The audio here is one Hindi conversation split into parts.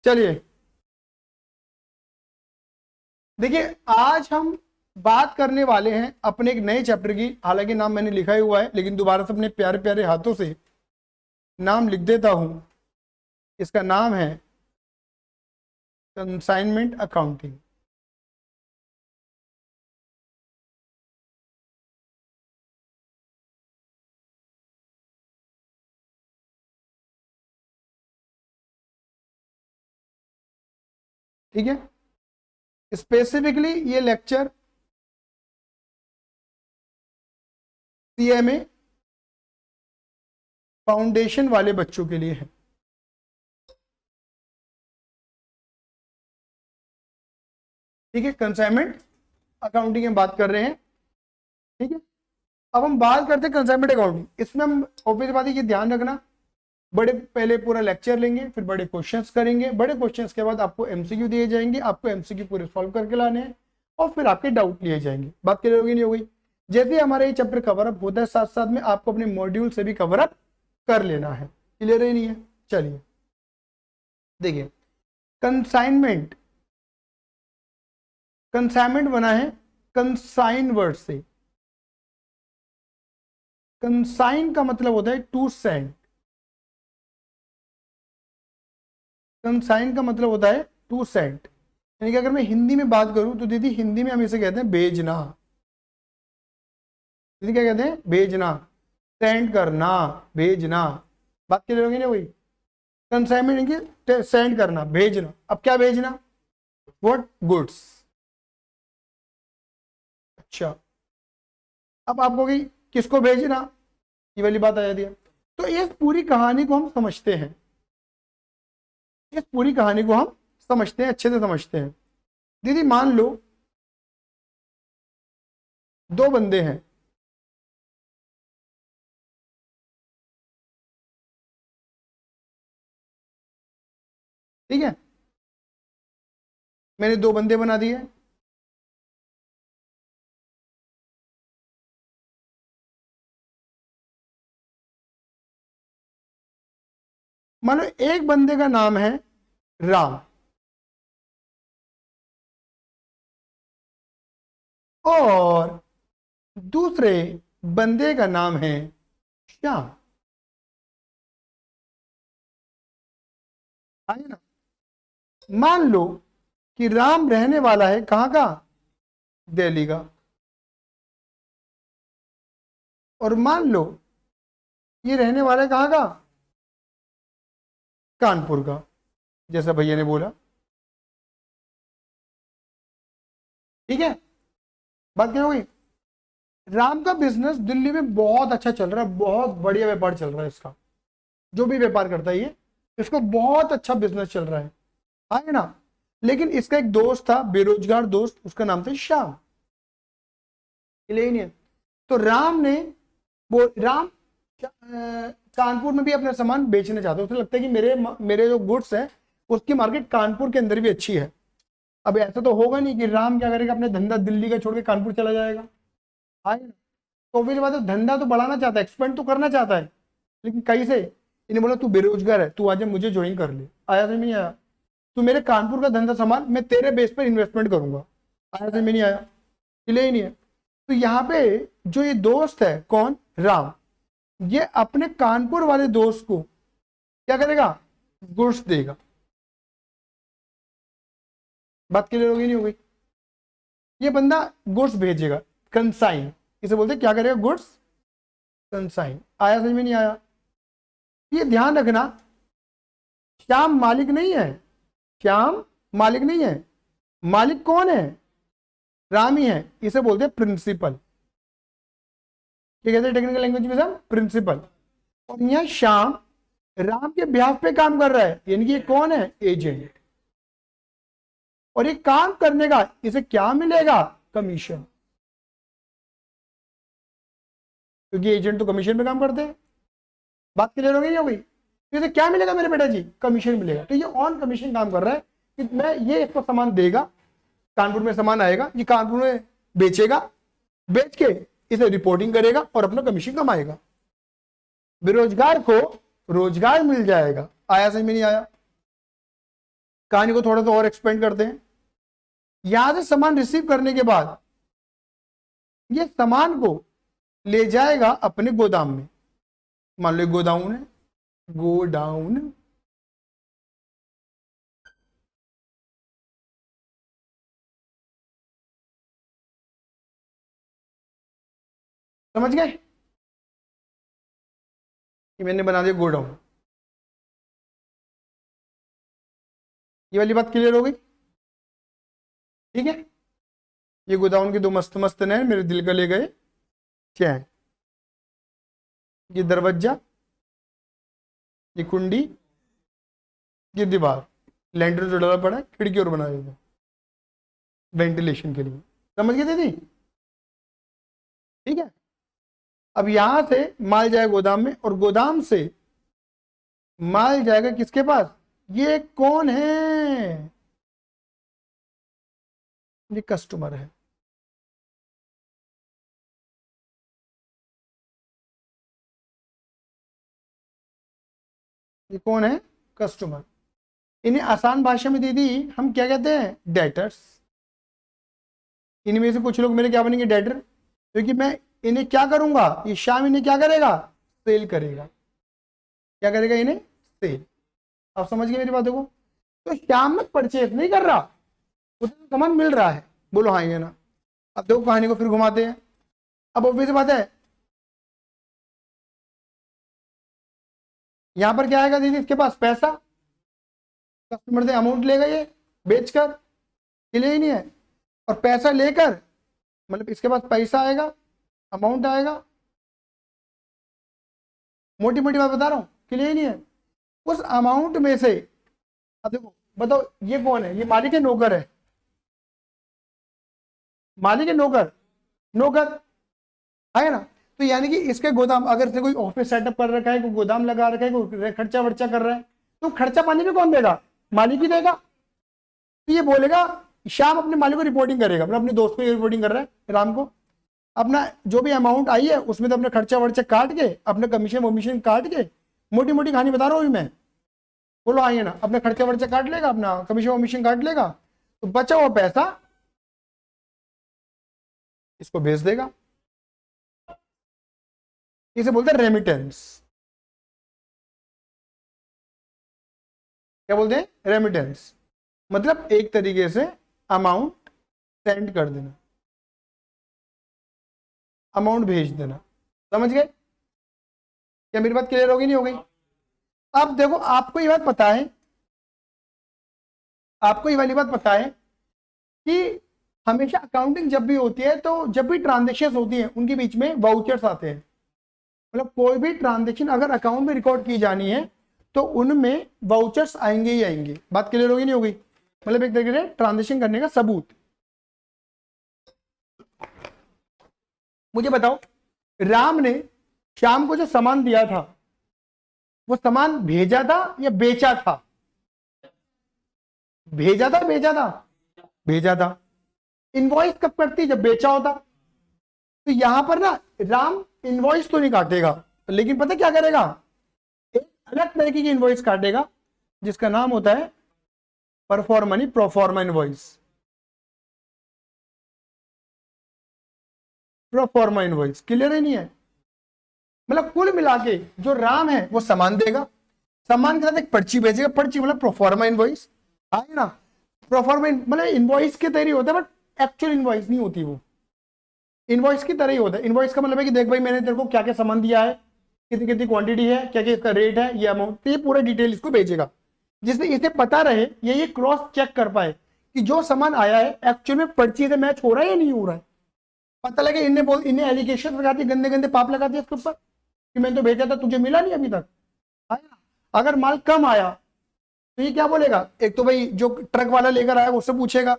चलिए देखिए, आज हम बात करने वाले हैं अपने एक नए चैप्टर की। हालांकि नाम मैंने लिखा ही हुआ है, लेकिन दोबारा से अपने प्यारे प्यारे हाथों से नाम लिख देता हूं। इसका नाम है कंसाइनमेंट अकाउंटिंग। ठीक है, स्पेसिफिकली ये लेक्चर सीएमए फाउंडेशन वाले बच्चों के लिए है। ठीक है, कंसाइनमेंट अकाउंटिंग में बात कर रहे हैं। ठीक है, अब हम बात करते हैं कंसाइनमेंट अकाउंटिंग। इसमें हम ऑब्वियस बात है ये ध्यान रखना, बड़े पहले पूरा लेक्चर लेंगे, फिर बड़े क्वेश्चंस करेंगे। बड़े क्वेश्चंस के बाद आपको एमसीक्यू दिए जाएंगे, आपको एमसीक्यू पूरे सॉल्व करके लाने हैं और फिर आपके डाउट लिए जाएंगे। बात क्लियर होगी नहीं हो गई? जैसे हमारा ये चैप्टर कवर अप होता है, साथ साथ में आपको अपने मॉड्यूल से भी कवर अप कर लेना है। क्लियर है नहीं है? चलिए देखिए, कंसाइनमेंट कंसाइनमेंट बना है कंसाइन वर्ड से। कंसाइन का मतलब होता है टू सेंड। कंसाइन का मतलब होता है टू सेंड, यानी कि अगर मैं हिंदी में बात करूं तो दीदी हिंदी में हम इसे कहते हैं भेजना। दीदी क्या कहते हैं? भेजना, सेंड करना, भेजना। बात क्लियर होगी ना? वही कंसाइनमेंट सेंड करना, भेजना। अब क्या भेजना? व्हाट? गुड्स। अच्छा, अब आपको कि किसको भेजना, ये वाली बात आ जाती है। तो इस पूरी कहानी को हम समझते हैं, इस पूरी कहानी को हम समझते हैं, अच्छे से समझते हैं। दीदी मान लो दो बंदे हैं, ठीक है, मैंने दो बंदे बना दिए। मान लो एक बंदे का नाम है राम और दूसरे बंदे का नाम है श्याम, है ना? मान लो कि राम रहने वाला है कहाँ का? दिल्ली का। और मान लो ये रहने वाला है कहाँ का? कानपुर का, जैसा भैया ने बोला। ठीक है, बात क्या हो गई? राम का बिजनेस दिल्ली में बहुत अच्छा चल रहा है, बहुत बढ़िया व्यापार चल रहा है इसका। जो भी व्यापार करता है ये, इसको बहुत अच्छा बिजनेस चल रहा है ना? लेकिन इसका एक दोस्त था, बेरोजगार दोस्त, उसका नाम था श्याम। नहीं है? तो राम ने राम कानपुर में भी अपना सामान बेचना चाहता है। उसे लगता है कि मेरे जो गुड्स है उसकी मार्केट कानपुर के अंदर भी अच्छी है। अब ऐसा तो होगा नहीं कि राम क्या करेगा, अपने धंधा दिल्ली का छोड़ के कानपुर चला जाएगा, है ना? तो फिर बात है, धंधा तो बढ़ाना चाहता है, एक्सपेंड तो करना चाहता है, लेकिन कैसे? इन्हें बोला तू बेरोजगार है, तू आजा मुझे ज्वाइन कर ले। आया समझ में नहीं आया? तू मेरे कानपुर का धंधा संभाल, मैं तेरे बेस पर इन्वेस्टमेंट करूंगा। आया समझ में नहीं आया? क्लियर ही नहीं है? तो यहाँ पे जो ये दोस्त है, कौन? राम, ये अपने कानपुर वाले दोस्त को क्या करेगा? गुड्स देगा। बात क्लियर होगी नहीं होगी? ये बंदा गुड्स भेजेगा, कंसाइन, इसे बोलते क्या करेगा? Goods consign. आया समझ में नहीं आया? ये ध्यान रखना, श्याम मालिक नहीं है, श्याम मालिक नहीं है। मालिक कौन है? राम ही है। इसे बोलते हैं प्रिंसिपल। क्या कहते हैं टेक्निकल लैंग्वेज में? सब प्रिंसिपल। और यहां श्याम राम के बिहाफ पे काम कर रहा है, यानी कि ये कौन है? एजेंट। और ये काम करने का इसे क्या मिलेगा? कमीशन, क्योंकि एजेंट तो कमीशन पे काम करते हैं। बात क्लियर हो गई? हो गई? तो इसे क्या मिलेगा मेरे बेटा जी? कमीशन मिलेगा। तो ये ऑन कमीशन काम कर रहा है कि मैं ये इसको सामान देगा, कानपुर में सामान आएगा, ये कानपुर में बेचेगा, बेच के इसे रिपोर्टिंग करेगा और अपना कमीशन कमाएगा। बेरोजगार को रोजगार मिल जाएगा। आया समझ में नहीं आया? कहानी को थोड़ा सा और एक्सपेंड करते हैं। यहां से सामान रिसीव करने के बाद ये सामान को ले जाएगा अपने गोदाम में। मान लो गोडाउन है, गोडाउन, समझ गए? कि मैंने बना दिया गोडाउन। ये वाली बात क्लियर हो गई? ठीक है, ये गोदाउन के दो मस्त मस्त नए मेरे दिल का ले गए चैन। ये दरवाजा, ये कुंडी, ये दीवार, लैंडर जो डला पड़ा है खिड़की और बना देगा वेंटिलेशन के लिए। समझ गए दीदी? ठीक है, अब यहां से माल जाएगा गोदाम में और गोदाम से माल जाएगा किसके पास? ये कौन है? ये कस्टमर है। ये कौन है? कस्टमर। इन्हें आसान भाषा में दीदी हम क्या कहते हैं? डेटर्स। इनमें से कुछ लोग मेरे क्या बनेंगे? डेटर, क्योंकि मैं इन्हें क्या करूंगा? ये शाम इन्हें क्या करेगा? सेल करेगा। क्या करेगा? इन्हें सेल। आप समझ गए मेरी बातों को? तो शाम में परचेज नहीं कर रहा, उसे तो सामान मिल रहा है। बोलो हाँ ये ना। अब देखो कहानी को फिर घुमाते हैं। अब ऑब्वियस बात है, यहां पर क्या आएगा दीदी? इसके पास पैसा, कस्टमर से अमाउंट लेगा ये बेचकर, क्लियर ही नहीं है। और पैसा लेकर मतलब इसके पास पैसा आएगा, अमाउंट आएगा। मोटी मोटी बात बता रहा हूं, क्लियर ही नहीं है। उस अमाउंट में से अब देखो बताओ ये कौन है? ये मालिक है नौकर है? मालिक है नौकर? नौकर है ना। तो यानी कि इसके गोदाम, अगर से कोई ऑफिस सेटअप कर रखा है, कोई गोदाम लगा रखा है, कोई खर्चा वर्चा कर रहा है, तो खर्चा पानी भी कौन देगा? मालिक ही देगा। तो ये बोलेगा, शाम अपने मालिक को रिपोर्टिंग करेगा, मतलब अपने दोस्त को रिपोर्टिंग कर रहा है राम को, अपना जो भी अमाउंट आई है उसमें तो अपना खर्चा वर्चा काट के, अपना कमीशन वमीशन काट के, मोटी मोटी कहानी बता रहा हूँ मैं। बोलो आइए ना, अपना खर्चा वर्चा काट लेगा, अपना कमीशन वमीशन काट लेगा, तो बचा हुआ पैसा इसको भेज देगा। इसे बोलते हैं रेमिटेंस। क्या बोलते हैं? रेमिटेंस। मतलब एक तरीके से अमाउंट सेंड कर देना, अमाउंट भेज देना। समझ गए? क्या मेरी बात क्लियर होगी नहीं हो गई? अब देखो आपको ये बात पता है, आपको ये वाली बात पता है कि हमेशा अकाउंटिंग जब भी होती है, तो जब भी ट्रांजेक्शन होती है उनके बीच में वाउचर्स आते हैं। मतलब कोई भी ट्रांजेक्शन अगर अकाउंट में रिकॉर्ड की जानी है तो उनमें वाउचर्स आएंगे ही आएंगे। बात क्लियर होगी नहीं होगी? मतलब एक तरीके से ट्रांजेक्शन करने का सबूत। मुझे बताओ, राम ने श्याम को जो सामान दिया था वो सामान भेजा था या बेचा था? भेजा था, भेजा था, भेजा था। इनवॉइस कब करती? जब बेचा होता। तो यहां पर ना राम इनवॉइस तो नहीं काटेगा, लेकिन पता क्या करेगा? एक अलग तरीके की इनवॉइस काटेगा जिसका नाम होता है परफॉर्मा, नहीं proforma invoice. Proforma invoice clear है नहीं है? मतलब कुल मिला के जो राम है वो सामान देगा, सामान के साथ एक पर्ची भेजेगा, पर्ची मतलब प्रोफॉर्मा इनवॉइस है ना। प्रोफॉर्मा मतलब इनवॉइस के तरह ही होता है, बट एक्चुअल इनवॉइस नहीं होती वो। इनवॉइस की तरह ही होता है। इनवॉइस का मतलब है कि देख भाई मैंने तेरे को क्या क्या सामान दिया है, कितनी कितनी क्वांटिटी है, क्या क्या इसका रेट है, ये अमाउंट, तो ये पूरा डिटेल इसको भेजेगा, जिससे इसे पता रहे, ये क्रॉस चेक कर पाए कि जो सामान आया है एक्चुअल में पर्ची से मैच हो रहा है या नहीं हो रहा है। पता लगे इन्हें एलिगेशन लगा दिए, गंदे गंदे पाप लगा दिए इसके ऊपर कि मैंने तो भेजा था, तुझे मिला नहीं अभी तक। आया अगर माल कम आया तो ये क्या बोलेगा? एक तो भाई जो ट्रक वाला लेकर आया उससे पूछेगा,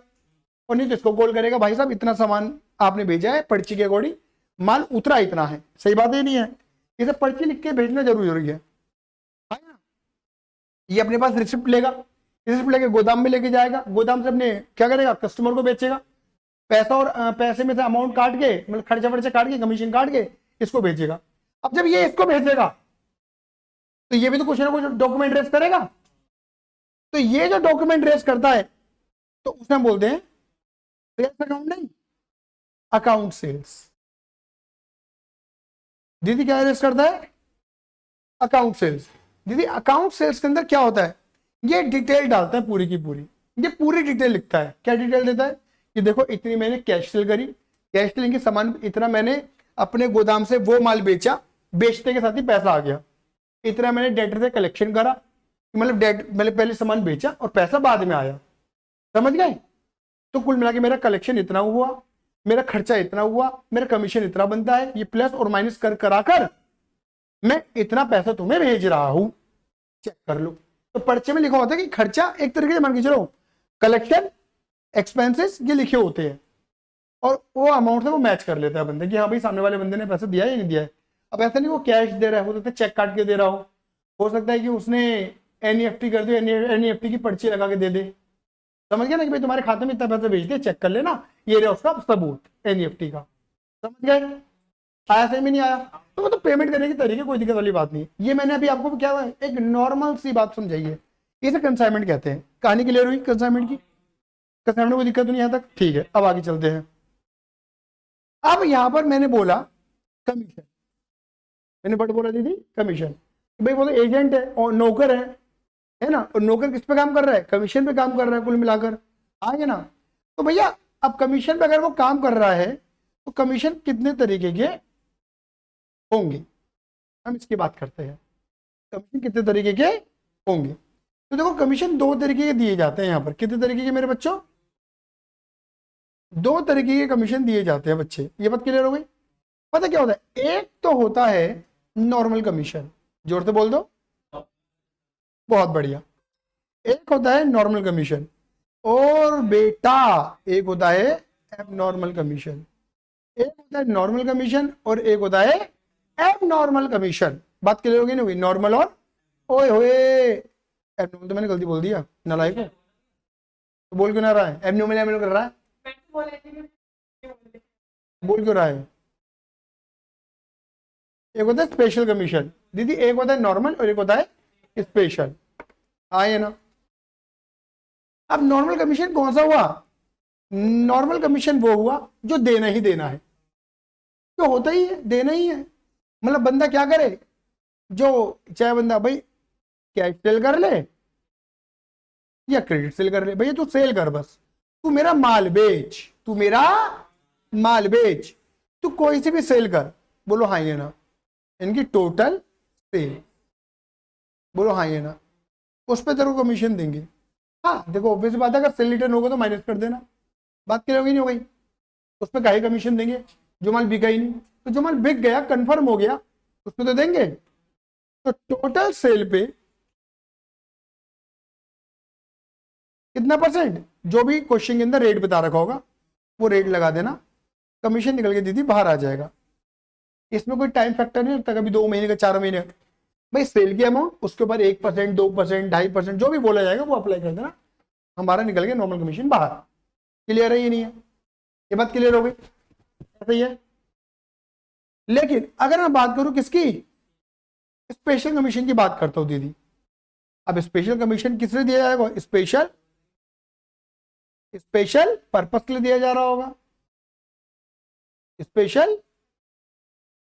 और नहीं तो इसको कॉल करेगा, भाई साहब इतना सामान आपने भेजा है, पर्ची के अकॉर्डिंग माल उतरा इतना है। सही बात है नहीं है? इसे पर्ची लिख के भेजना जरूरी है। ये अपने पास रिसिप्ट लेगा, रिसिप्ट लेके गोदाम में लेके जाएगा, गोदाम से अपने क्या करेगा? कस्टमर को बेचेगा, पैसा और पैसे में से अमाउंट काट के, मतलब खर्चा वर्चा काट के, कमीशन काट के इसको भेजेगा। अब जब ये इसको भेजेगा तो ये भी तो कुछ ना कुछ डॉक्यूमेंट रेस करेगा। तो ये जो डॉक्यूमेंट रेस करता है तो उसमें हम बोलते हैं सेल्स अकाउंट, नहीं अकाउंट सेल्स। दीदी क्या रेस करता है? Account sales. दीदी अकाउंट सेल्स के अंदर क्या होता है, ये डिटेल डालता है पूरी की पूरी, ये पूरी डिटेल लिखता है। क्या डिटेल देता है कि देखो इतनी मैंने कैश सेल करी, कैश सेलिंग के सामान इतना मैंने अपने गोदाम से वो माल बेचा, बेचने के साथ ही पैसा आ गया, इतना मैंने डेटर से कलेक्शन करा, मतलब डेट मैंने पहले सामान बेचा और पैसा बाद में आया, समझ गए? तो कुल मिला के मेरा कलेक्शन इतना हुआ, मेरा खर्चा इतना हुआ, मेरा कमीशन इतना बनता है, ये प्लस और माइनस कर कराकर मैं इतना पैसा तुम्हें भेज रहा हूं, चेक कर लो। तो पर्चे में लिखा होता है कि खर्चा एक तरीके से मान के चलो, कलेक्शन एक्सपेंसेस ये लिखे होते हैं और वो अमाउंट से वो मैच कर लेता है बंदे कि हाँ भाई सामने वाले बंदे ने पैसा दिया है या नहीं दिया है। अब ऐसा नहीं वो कैश दे रहा है, हो सकता है चेक काट के दे रहा हो सकता है कि उसने एनईएफटी कर दिया, एनईएफटी की पर्ची लगा के दे दे, समझ गया ना कि भाई तुम्हारे खाते में इतना पैसा भेज दे, चेक कर लेना, ये रहा उसका सबूत एनईएफटी का, समझ गए? आया सही में नहीं आया? तो वो तो पेमेंट करने के तरीके कोई दिक्कत वाली बात नहीं। ये मैंने अभी आपको क्या हुआ एक नॉर्मल सी बात समझाई है, इसे कंसाइनमेंट कहते हैं। कहानी क्लियर हुई कंसाइनमेंट की? कंसाइनमेंट में कोई दिक्कत नहीं यहाँ तक? ठीक है, अब आगे चलते हैं। अब यहां पर मैंने बोला कमीशन, मैंने बट बोला दीदी कमीशन, भाई वो तो एजेंट है और नौकर है ना, और नौकर किस पे काम कर रहा है? कमीशन पे काम कर रहा है कुल मिलाकर, आगे ना। तो भैया अब कमीशन पे अगर वो काम कर रहा है तो कमीशन कितने तरीके के होंगे, हम इसकी बात करते हैं। कमीशन कितने तरीके के होंगे? तो देखो कमीशन दो तरीके के दिए जाते हैं यहाँ पर। कितने तरीके के मेरे बच्चों? दो तरीके के कमीशन दिए जाते हैं बच्चे, ये बात क्लियर हो गई? पता क्या होता है, एक तो होता है नॉर्मल कमीशन, जोर से बोल दो, बहुत बढ़िया। एक होता है नॉर्मल कमीशन और बेटा एक होता है एबनॉर्मल कमीशन। एक होता है नॉर्मल कमीशन और एक होता है एबनॉर्मल कमीशन। बात क्लियर होगी नहीं हुई? नॉर्मल और ओए होए एबनॉर्मल तो मैंने गलती बोल दिया, नालायक है, तो बोल क्यों ना रहा है? एबनॉर्मल एबनॉर्मल कर रहा है, बोल क्यों रहा है? एक होता है स्पेशल कमीशन दीदी, एक होता है नॉर्मल और एक होता है स्पेशल, आए ना। अब नॉर्मल कमीशन कौन सा हुआ? नॉर्मल कमीशन वो हुआ जो देना ही देना है, तो होता ही है, देना ही है। मतलब बंदा क्या करे, जो चाहे बंदा भाई कैश सेल कर ले या क्रेडिट सेल कर ले, भैया तू सेल कर, बस तू मेरा माल बेच, तू मेरा माल बेच, तू कोई सी भी सेल कर, बोलो हाँ ये ना, इनकी टोटल सेल, बोलो हाँ ये ना, उस पर तेरे को कमीशन देंगे। हाँ देखो ऑब्वियस बात है, अगर सेल रिटर्न होगा तो माइनस कर देना, बात क्लियर होगी नहीं हो गई? उस पर काहे कमीशन देंगे, जो माल बिका ही नहीं, तो जो माल बिक गया कंफर्म हो गया उस पर तो देंगे। तो टोटल सेल पे कितना परसेंट, जो भी क्वेश्चन के अंदर रेट बता रखा होगा वो रेट लगा देना, कमीशन निकल के दीदी बाहर आ जाएगा। इसमें कोई टाइम फैक्टर नहीं लगता, कभी 2 महीने का 4 महीने का, भाई सेल की अमाउंट उसके ऊपर 1%, 2%, 2.5% जो भी बोला जाएगा वो अप्लाई कर देना, हमारा निकल गया नॉर्मल कमीशन बाहर। क्लियर है ये नहीं है? ये बात क्लियर हो गई? सही है। लेकिन अगर मैं बात करूं किसकी, स्पेशल कमीशन की बात करता हूं दीदी। अब स्पेशल कमीशन किस लिए दिया जाएगा? स्पेशल पर्पस के लिए दिया जा रहा होगा, स्पेशल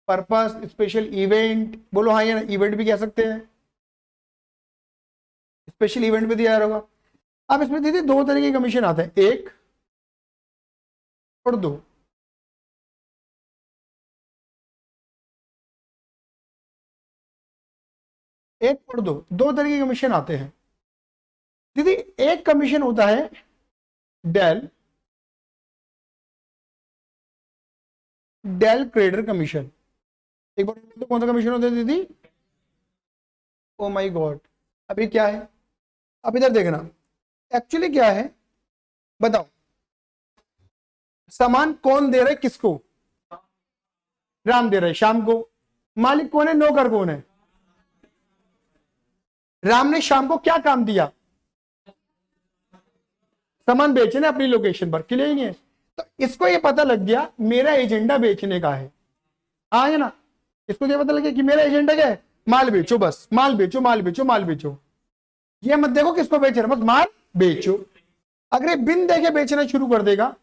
पर्पस, स्पेशल इवेंट, बोलो हाँ या ना, इवेंट भी कह सकते हैं, स्पेशल इवेंट भी दिया जा रहा होगा। अब इसमें दीदी दो तरीके के कमीशन आते हैं, एक और दो। एक और दो, दो तरीके के कमीशन आते हैं दीदी। एक कमीशन होता है डेल क्रेडिटर कमीशन। एक बार तो कौन सा कमीशन होता है दीदी? ओ माय गॉड, अभी क्या है, अब इधर देखना, एक्चुअली क्या है बताओ, सामान कौन दे रहा है किसको? राम दे रहा है श्याम को। मालिक कौन है? नौकर कौन है? राम ने श्याम को क्या काम दिया? सामान बेचने अपनी लोकेशन पर, क्लियर ही नहीं है? तो इसको ये पता लग गया मेरा एजेंडा बेचने का है, हाँ है ना, इसको ये पता लग गया कि मेरा एजेंडा क्या है, माल बेचो, बस माल बेचो, माल बेचो, माल बेचो। ये मत देखो किसको बेच रहे, बस माल बेचो। अगर ये बिन देखे बेचना शुरू कर देगा,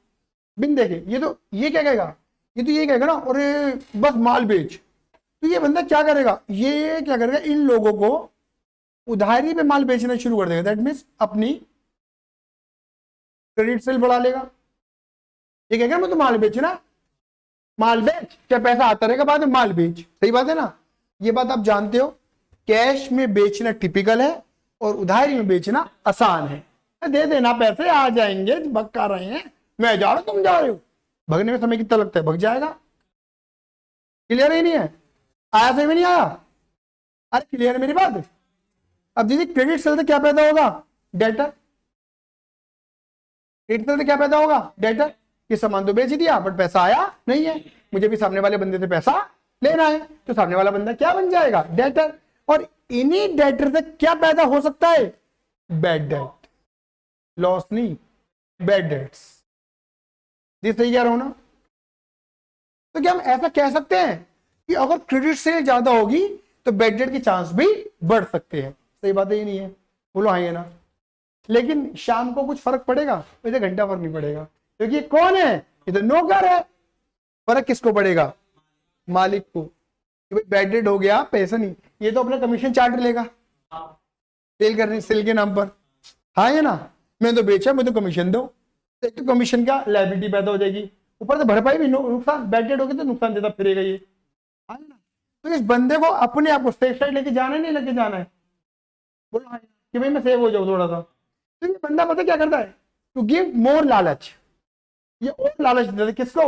बिन देखे, ये क्या कहेगा, ये तो ये कहेगा ना, और बस माल बेच, तो ये बंदा क्या करेगा, ये क्या करेगा, इन लोगों को उधारी पे माल बेचना शुरू कर देगा। दैट मीन्स अपनी क्रेडिट सेल बढ़ा लेगा। ये कहेगा मैं तो माल बेचना, माल बेच, क्या पैसा आता रहेगा बाद में, माल बेच। सही बात है ना, ये बात आप जानते हो। कैश में बेचना टिपिकल है और उधारी में बेचना आसान है। दे देना पैसे आ जाएंगे, भग कर रहे हैं, मैं जा रहा हूं तुम जा रहे हो, भगने में समय कितना लगता है, भग जाएगा। क्लियर ही नहीं है, आया सही में नहीं आया, अरे क्लियर है मेरी बात। अब दीदी क्रेडिट सेल से क्या पैदा होगा, डेटर। क्रेडिट सेल से क्या पैदा होगा, डेटर। ये सामान तो बेच दिया बट पैसा आया नहीं है, मुझे भी सामने वाले बंदे से पैसा लेना है, तो सामने वाला बंदा क्या बन जाएगा, डेटर। और इन्हीं डेटर से क्या पैदा हो सकता है, बैड डेट। लॉस नहीं, बैड डेट्स। ये सही कह रहा हूं ना। तो क्या हम ऐसा कह सकते हैं कि अगर क्रेडिट सेल ज्यादा होगी तो बैड डेट के चांस भी बढ़ सकते हैं। सही बात है, ये नहीं है, बोलो हाँ ये ना। लेकिन शाम को कुछ फर्क पड़ेगा, इसे घंटा फर्क नहीं पड़ेगा, क्योंकि कौन है, ये तो नौकर है। फर्क किसको पड़ेगा, मालिक को, कि भाई बैड डेट हो गया, पैसा नहीं, ये तो अपना कमीशन चार्ट लेगा सेल करने, सेल के नाम पर। हाँ ये ना, मैं तो बेचा, मैं तो कमीशन दो, एक तो कमीशन का लायबिलिटी पैदा हो जाएगी, ऊपर से भरपाई भी, नुकसान, बैड डेट हो गया तो नुकसान देता फिरेगा ये। हाँ ना, तो इस बंदे को अपने आप को सेफ साइड लेके जाना है, नहीं लेके जाना है, बोलो हाँ कि भाई मैं सेव हो जाऊँ थोड़ा सा। तो ये बंदा पता क्या करता है, टू गिव मोर लालच, ये और लालच देता है किसको।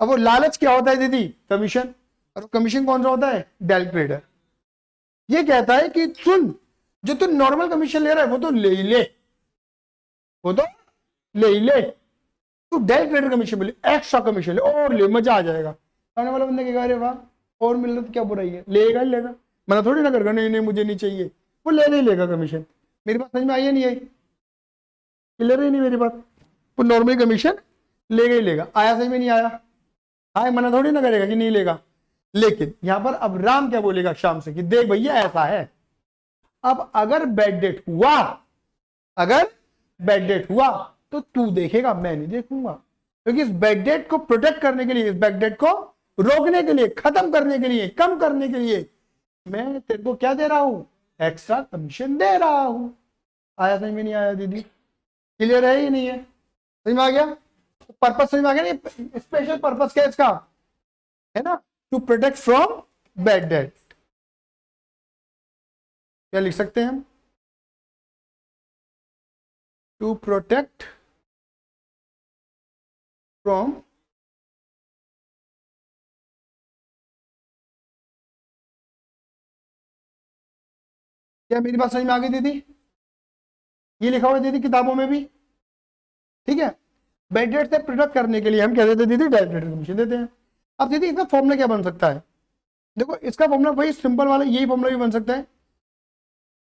अब वो लालच क्या होता है दीदी, कमीशन। और कमीशन कौन सा होता है, डेल ट्रेडर। ये कहता है कि सुन, जो तू नॉर्मल कमीशन ले रहा है वो तो ले ही ले, वो तो ले ही ले, तू डेल ट्रेडर कमीशन ले, एक्स्ट्रा कमीशन ले और ले, मजा आ जाएगा। सामने वाला बंदा कहेगा अरे वाह और मिल रहा तो क्या बुराई है, लेगा ही लेगा, मना थोड़ी ना करेगा नहीं नहीं मुझे नहीं चाहिए, वो ले नहीं लेगा कमीशन। मेरी बात समझ में आई है नहीं आई, क्लियर ही नहीं मेरी बात। वो नॉर्मल कमीशन लेगा ही लेगा, आया सही में नहीं आया, हाँ मना थोड़ी ना करेगा कि नहीं लेगा। लेकिन यहां पर अब राम क्या बोलेगा शाम से कि देख भैया ऐसा है, अब अगर बैड डेट हुआ, अगर बैड डेट हुआ तो तू देखेगा, मैं नहीं देखूंगा, क्योंकि इस बैड डेट को प्रोटेक्ट करने के लिए, इस बैड डेट को रोकने के लिए, खत्म करने के लिए, कम करने के लिए मैं तेरे को क्या दे रहा हूं, एक्स्ट्रा कमीशन दे रहा हूं। आया समझ में नहीं आया दीदी, क्लियर है ही नहीं है, समझ में आ गया, पर्पस समझ में आ गया नहीं, स्पेशल पर्पस क्या है इसका, है ना, to protect from bad debt. क्या लिख सकते हैं हम, टू प्रोटेक्ट फ्रॉम क्या मेरी बात समझ में आ गई दीदी, ये लिखा हुआ है दीदी किताबों में भी, ठीक है। बैड डेट से प्रोटेक्ट करने के लिए हम क्या देते हैं दीदी, डायरेक्ट कमीशन देते हैं। अब दीदी इसका फॉर्मूला क्या बन सकता है, देखो इसका फॉर्मूला वही सिंपल वाला, यही फॉर्मूला भी बन सकता है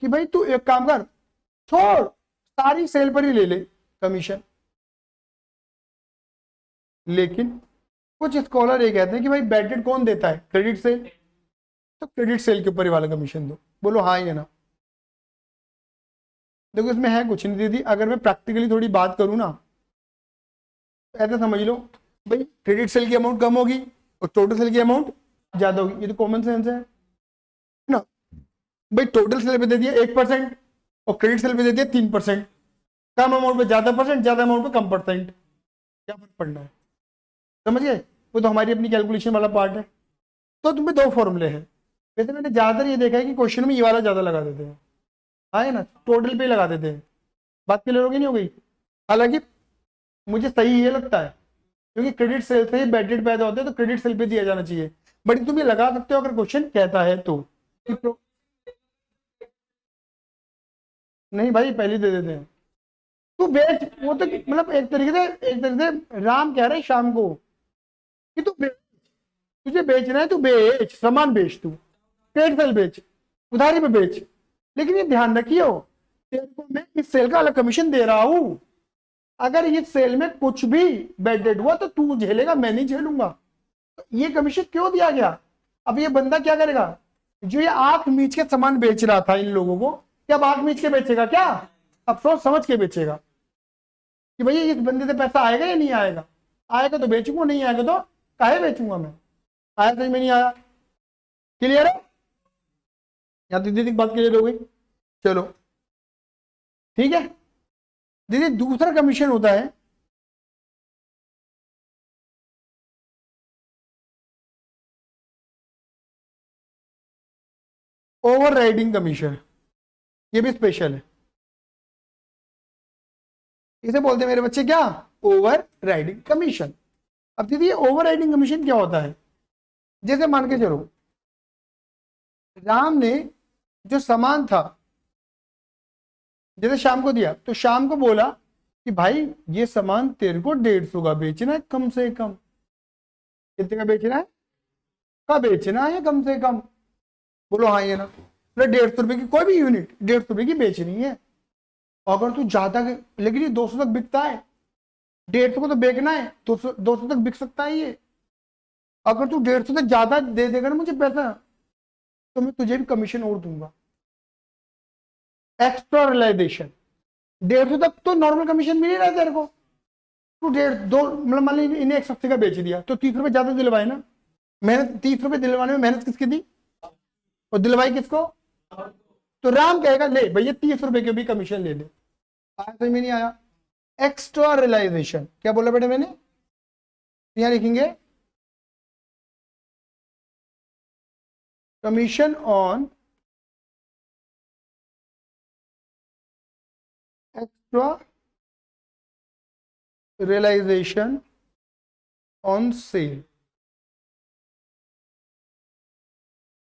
कि भाई तू एक काम कर, छोड़ सारी सेल पर ही ले ले कमीशन। लेकिन कुछ स्कॉलर ये कहते हैं कि भाई बैड डेट कौन देता है, क्रेडिट सेल, तो क्रेडिट सेल के ऊपर ही वाला कमीशन दो। बोलो हाँ या ना। देखो इसमें है कुछ नहीं दीदी, अगर मैं प्रैक्टिकली थोड़ी बात करूं ना, तो ऐसा समझ लो भाई क्रेडिट सेल की अमाउंट कम होगी और टोटल सेल की अमाउंट ज्यादा होगी, ये तो कॉमन सेंस है ना। भाई टोटल सेल पे दे दिया 1% और क्रेडिट सेल पे दे दिया 3%, कम अमाउंट पे ज्यादा परसेंट, ज्यादा अमाउंट पे कम परसेंट, क्या फर्क पड़ना है, समझ गए, वो तो हमारी अपनी कैलकुलेशन वाला पार्ट है। तो तुम्हें दो फॉर्मूले हैं, वैसे मैंने ज्यादातर ये देखा है कि क्वेश्चन में ये वाला ज्यादा लगा देते हैं, हाँ है ना, टोटल पे लगा देते हैं, बात क्लियर होगी नहीं हो गई। हालांकि मुझे सही ये लगता है, क्योंकि क्रेडिट सेल से ही बैड डेट पैदा होते हैं, तो क्रेडिट सेल पे दिया जाना चाहिए, बट तुम ये लगा सकते हो अगर क्वेश्चन कहता है तो। नहीं भाई पहले दे देते हैं, तू बेच, वो तो मतलब एक तरीके से राम कह रहे हैं शाम को कि तू बेच, तुझे बेचना है तू बेच, सामान बेच, तू क्रेडिट सेल बेच, उधारी पे बेच, लेकिन ये ध्यान रखियो तेरे को मैं इस सेल का अलग कमीशन दे रहा हूं, अगर इस सेल में कुछ भी बैड डेट हुआ तो तू झेलेगा, मैं नहीं झेलूंगा। तो ये कमीशन क्यों दिया गया, अब ये बंदा क्या करेगा, जो ये आंख मीच के सामान बेच रहा था इन लोगों को, क्या आंख मीच के बेचेगा क्या? अब सोच समझ के बेचेगा कि भैया इस बंदे से पैसा आएगा या नहीं आएगा। आएगा तो बेचूंगा, नहीं आएगा तो काहे बेचूंगा मैं। आया समझ में नहीं आया? क्लियर है? या तो दीदी की बात क्लियर हो गई? चलो ठीक है। दीदी दूसरा कमीशन होता है ओवर राइडिंग कमीशन। ये भी स्पेशल है। इसे बोलते हैं मेरे बच्चे क्या? Over riding commission. अब दीदी ये ओवर राइडिंग कमीशन क्या होता है? जैसे मान के चलो राम ने जो सामान था जैसे शाम को दिया, तो शाम को बोला कि भाई ये सामान तेरे को 150 का बेचना है कम से कम। कितने का बेचना है? का बेचना है कम से कम। बोलो हाँ ये ना, 150 रुपए की कोई भी यूनिट 150 रुपए की बेचनी है। अगर तू ज्यादा, लेकिन ये 200 तक बिकता है, 150 को तो बेचना है, 200 तक बिक सकता है ये। अगर तू 150 से ज्यादा दे देगा ना मुझे पैसा, तो मैं तुझे भी कमीशन और दूंगा। Extra realisation. 150 तक तो नॉर्मल कमीशन मिल ही रहा है तेरे को। तू 1.5 2 मतलब मान ली इन्हें 1 सस्ते का बेच दिया तो 30 रुपए ज्यादा दिलवाए ना। मेहनत 30 रुपए दिलवाने में मेहनत किसकी दी और दिलवाई किसको? तो राम कहेगा ले भैया 30 रुपए के भी कमीशन ले ले। आया समझ में नहीं आया? एक्स्ट्रा रियलाइजेशन क्या बोला बेटे मैंने? यहां लिखेंगे commission on extra realization on sale.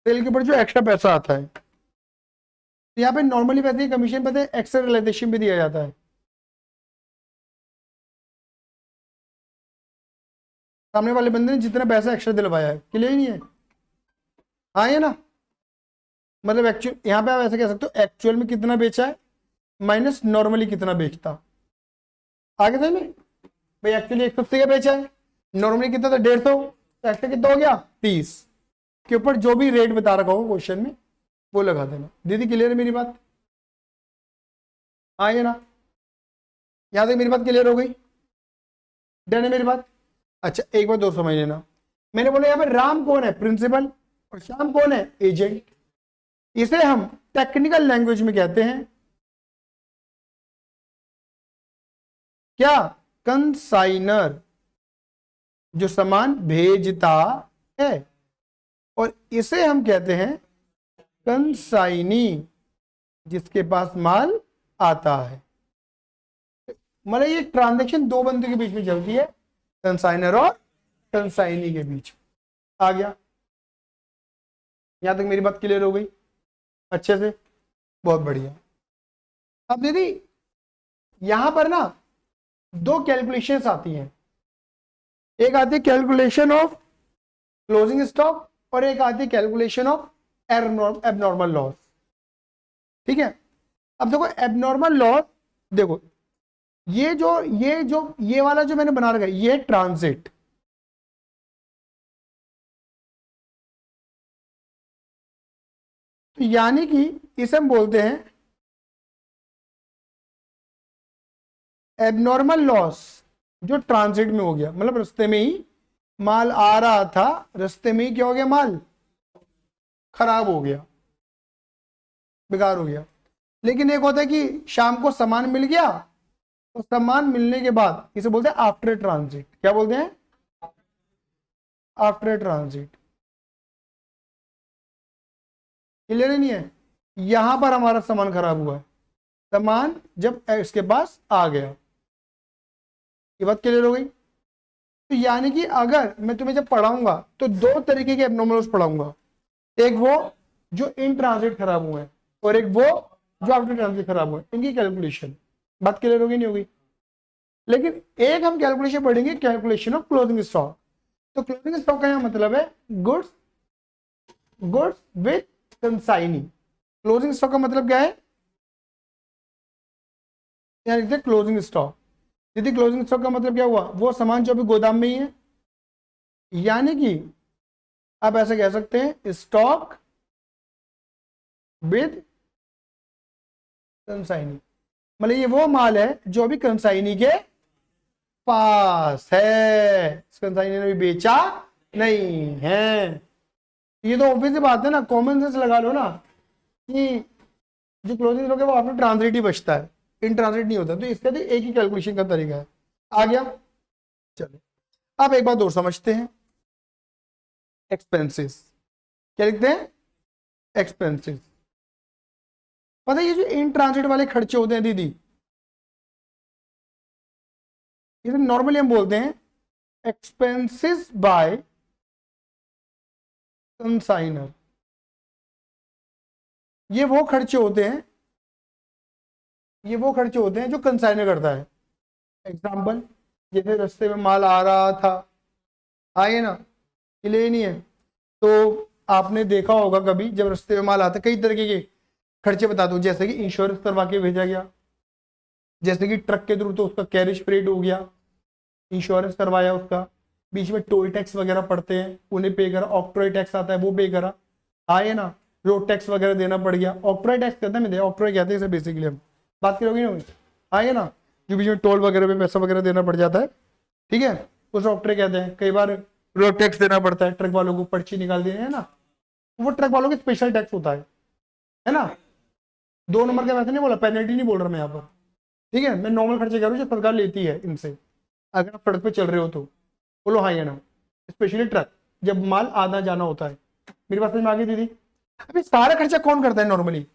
Sale के ऊपर जो एक्स्ट्रा पैसा आता है, तो यहाँ पे नॉर्मली पैसे की कमीशन पता है, एक्स्ट्रा रियलाइजेशन भी दिया जाता है। सामने वाले बंदे ने जितना पैसा एक्स्ट्रा दिलवाया है, क्लियर ही नहीं है? हाँ ये ना, मतलब एक्चुअल यहाँ पे आप ऐसे कह सकते हो एक्चुअल में कितना बेचा है माइनस नॉर्मली कितना बेचता। आगे समझ में? भाई एक्चुअली 180 का बेचा है, नॉर्मली कितना था 150, तो एक्स्ट्रा कितना हो गया 30 के ऊपर जो भी रेट बता रखा होगा क्वेश्चन में वो लगा देना। दीदी क्लियर है मेरी बात? हाँ ये ना, यहाँ तक मेरी बात क्लियर हो गई? डन है मेरी बात? अच्छा एक बार दो समझ लेना, मैंने बोला यहाँ पे राम कौन है? प्रिंसिपल। और श्याम कौन है? एजेंट। इसे हम टेक्निकल लैंग्वेज में कहते हैं क्या? कंसाइनर, जो सामान भेजता है। और इसे हम कहते हैं कंसाइनी, जिसके पास माल आता है। मतलब ये ट्रांजैक्शन दो बंदों के बीच में चलती है, कंसाइनर और कंसाइनी के बीच। आ गया? यहां तक मेरी बात क्लियर हो गई अच्छे से? बहुत बढ़िया। अब दीदी यहां पर ना दो कैलकुलेशंस आती हैं, एक आती है कैलकुलेशन ऑफ क्लोजिंग स्टॉक और एक आती है कैलकुलेशन ऑफ एबनॉर्मल लॉस। ठीक है? अब देखो एबनॉर्मल लॉस, देखो ये वाला जो मैंने बना रखा है ये ट्रांजिट, तो यानी कि इसे हम बोलते हैं एबनॉर्मल लॉस जो ट्रांजिट में हो गया, मतलब रास्ते में ही माल आ रहा था, रास्ते में ही क्या हो गया? माल खराब हो गया, बेकार हो गया। लेकिन एक होता है कि शाम को सामान मिल गया, तो सामान मिलने के बाद इसे बोलते हैं आफ्टर ट्रांजिट। क्या बोलते हैं? After transit. क्लियर नहीं है? यहां पर हमारा सामान खराब हुआ है, सामान जब इसके पास आ गया। ये बात क्लियर हो गई? तो यानी कि अगर मैं तुम्हें जब पढ़ाऊंगा तो दो तरीके के एब्नॉर्मल्स पढ़ाऊंगा, एक वो जो इन ट्रांजिट खराब हुए हैं और एक वो जो आफ्टर ट्रांजिट खराब हुए, इनकी कैलकुलेशन। बात क्लियर होगी नहीं होगी? लेकिन एक हम कैलकुलेशन पढ़ेंगे, कैलकुलेशन ऑफ क्लोजिंग स्टॉक। तो क्लोजिंग स्टॉक का यहाँ मतलब है goods with consignee. Closing stock का मतलब क्या है? यहाँ लिखते हैं क्लोजिंग स्टॉक। यदि क्लोजिंग स्टॉक का मतलब क्या हुआ? वो सामान जो अभी गोदाम में ही है, यानी कि आप ऐसे कह सकते हैं स्टॉक विद कंसाइनी, मतलब ये वो माल है जो अभी कंसाइनी के पास है, कंसाइनी ने भी बेचा नहीं है। ये तो ऑब्वियस बात है ना, कॉमन सेंस लगा लो ना कि जो क्लोजिंग स्टॉक है वो आपको ट्रांसलेट ही बचता है, इन ट्रांसलेट नहीं होता, तो इसका तो एक ही कैलकुलेशन का तरीका है। आ गया। चलो अब एक बात और समझते हैं, एक्सपेंसेस। क्या लिखते हैं? एक्सपेंसेस। पता है ये जो इन ट्रांजिट वाले खर्चे होते हैं दीदी, इसे नॉर्मली हम बोलते हैं एक्सपेंसेस बाय कंसाइनर। ये वो खर्चे होते हैं, ये वो खर्चे होते हैं जो कंसाइनर करता है। एग्जाम्पल, जैसे रास्ते में माल आ रहा था, आए ना, ले नहीं है, तो आपने देखा होगा कभी जब रास्ते में माल आता है, कई तरीके के खर्चे बता दूं, जैसे कि इंश्योरेंस करवा के भेजा गया, जैसे कि ट्रक के थ्रू तो उसका कैरेज फ्रेट हो गया, इंश्योरेंस करवाया उसका, बीच में टोल टैक्स वगैरह पड़ते हैं उन्हें पे करा, ऑक्ट्रॉय टैक्स आता है वो पे करा, आए ना, रोड टैक्स वगैरह देना पड़ गया। ऑक्ट्रॉय टैक्स कहते हैं, ऑक्ट्रॉय कहते हैं इसे बेसिकली, हम बात करोगे ना, आए ना, जो बीच में टोल वगैरह पे पैसा वगैरह देना पड़ जाता है, ठीक है, उसे ऑक्ट्रॉय कहते हैं। कई बार रोड टैक्स देना पड़ता है, ट्रक वालों को पर्ची निकाल देनी है ना, वो ट्रक वालों के स्पेशल टैक्स होता है ना। 2 नंबर का वैसे नहीं बोला, पेनल्टी नहीं बोल रहा मैं यहाँ पर, ठीक है, मैं नॉर्मल खर्चे कह रहा हूँ जो सरकार लेती है इनसे, अगर आप सड़क पे चल रहे हो तो। बोलो हाँ या ना। स्पेशली ट्रक, जब माल आना जाना होता है। मेरी बात समझ में आ गई दीदी? अभी सारा खर्चा कौन करता है नॉर्मली?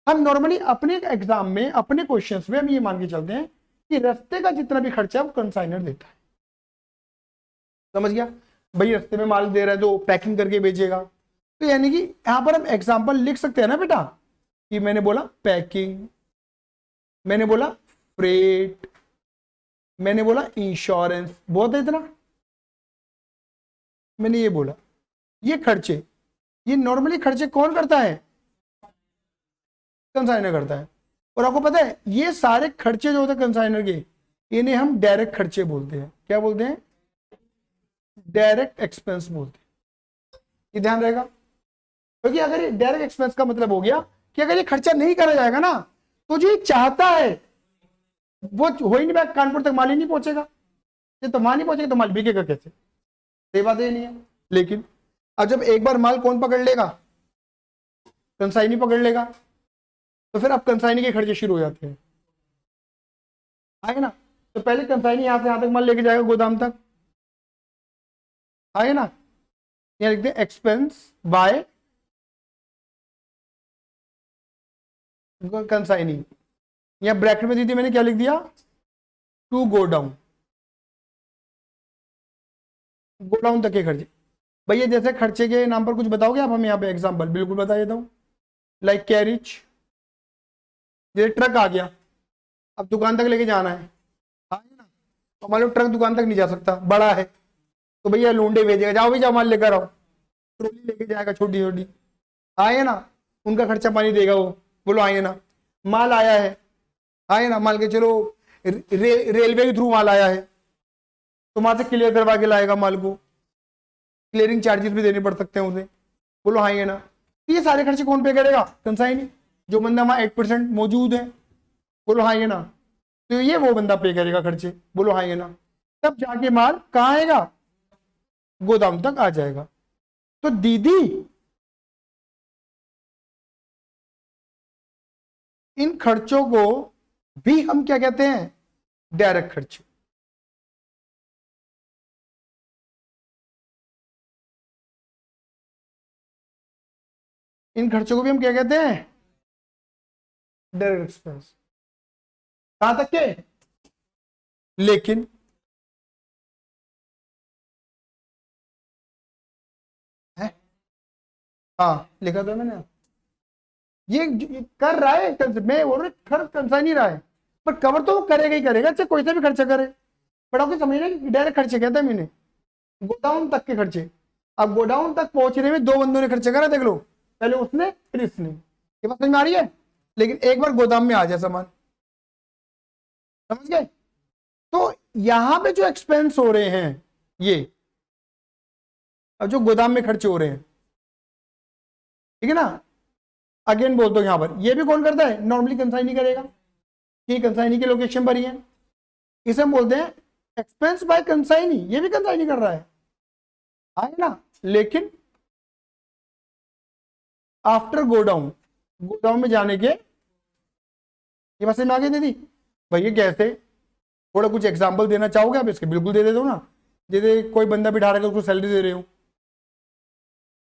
हम नॉर्मली अपने एग्जाम में, अपने क्वेश्चंस में हम ये मान के चलते हैं कि रास्ते का जितना भी खर्चा है वो कंसाइनर देता है। समझ गया भाई? रास्ते में माल दे रहा है तो पैकिंग करके बेचेगा, तो यानी कि यहां पर हम एग्जाम्पल लिख सकते हैं ना बेटा, कि मैंने बोला पैकिंग, मैंने बोला फ्रेट, मैंने बोला इंश्योरेंस, बहुत है इतना, मैंने ये बोला, ये खर्चे, ये नॉर्मली खर्चे कौन करता है? कंसाइनर करता है। और आपको पता है ये सारे खर्चे जो होते हैं कंसाइनर के, इन्हें हम डायरेक्ट खर्चे बोलते हैं। क्या बोलते हैं? डायरेक्ट एक्सपेंस बोलते हैं। ये ध्यान रहेगा, क्योंकि अगर ये डायरेक्ट एक्सपेंस का मतलब हो गया कि अगर ये खर्चा नहीं करा जाएगा ना, तो जो ये चाहता है वो हो ही नहीं पाएगा, कानपुर तक माल ही नहीं पहुंचेगा। ये तो माल नहीं पहुंचेगा तो माल बिकेगा कैसे? सही बात है नहीं है? लेकिन अब जब एक बार माल कौन पकड़ लेगा? कंसाइनी पकड़ लेगा, तो फिर अब कंसाइनी के खर्चे शुरू हो जाते हैं, आए ना। तो पहले कंसाइनी यहां से यहां तक माल लेके जाएगा गोदाम तक, आए ना, यहां लिखते हैं एक्सपेंस बाय कंसाइनी। यहां ब्रैकेट में दीदी मैंने क्या लिख दिया? टू गो डाउन, गोडाउन तक के खर्चे। भैया जैसे खर्चे के नाम पर कुछ बताओगे आप हमें यहाँ पे? एग्जांपल बिल्कुल बता देता हूँ, लाइक कैरिज, जैसे ट्रक आ गया, अब दुकान तक लेके जाना है, हाँ ना, तो मान लो ट्रक दुकान तक नहीं जा सकता, बड़ा है, तो भैया लूंडे भेजेगा, जाओ भी जाओ माल लेकर आओ, ट्रोली लेके जाएगा छोटी छोटी, आए ना, उनका खर्चा पानी देगा वो। बोलो आए ना। माल आया है, आए ना, मान के चलो रेलवे के थ्रू माल आया है, तो वहां से क्लियर करवा के लाएगा माल को, क्लियरिंग चार्जेस भी देने पड़ सकते हैं उसे। बोलो हाँ ये ना। तो ये सारे खर्चे कौन पे करेगा? कंसाइनी। जो बंदा वहां 8% मौजूद है, बोलो हाँ ये ना, तो ये वो बंदा पे करेगा खर्चे। बोलो हाँ ये ना। तब जाके माल कहाँ आएगा? गोदाम तक आ जाएगा। तो दीदी इन खर्चों को भी हम क्या कहते हैं? डायरेक्ट खर्चे। इन खर्चों को भी हम क्या कहते हैं? Direct expense. कहां तक के? लेकिन है, हाँ लिखा था मैंने, ये कर रहा है, मैं बोल रहा कंसा नहीं रहा है, पर कवर तो वो करेगा ही करेगा, चाहे कोई सा भी खर्चा करे। बट आपको समझना कि डायरेक्ट खर्चे कहते हैं मैंने, गोडाउन तक के खर्चे। अब गोडाउन तक पहुंचने में दो बंदों ने खर्चा करा, देख लो, पहले उसने फिर इसने। ये बात समझ में आ रही है? लेकिन एक बार गोदाम में आ जाए सामान, समझ गए? तो यहां पे जो एक्सपेंस हो रहे हैं ये, अब जो गोदाम में खर्चे हो रहे हैं, ठीक है ना, अगेन बोलता हूं यहां पर, ये भी कौन करता है, नॉर्मली कंसाइनी करेगा, कि कंसाइनी की लोकेशन भरी है, इसे हम बोलते हैं एक्सपेंस बाय कंसाइनी, ये भी कंसाइनी कर रहा है ना। लेकिन आफ्टर गो डाउन में जाने के, ये बात समझ में आ गई दीदी? भैया कैसे, थोड़ा कुछ एग्जांपल देना चाहोगे आप इसके? बिल्कुल दे देता हूं ना। जैसे कोई बंदा बिठा रखा है, उसको सैलरी दे रहे हो,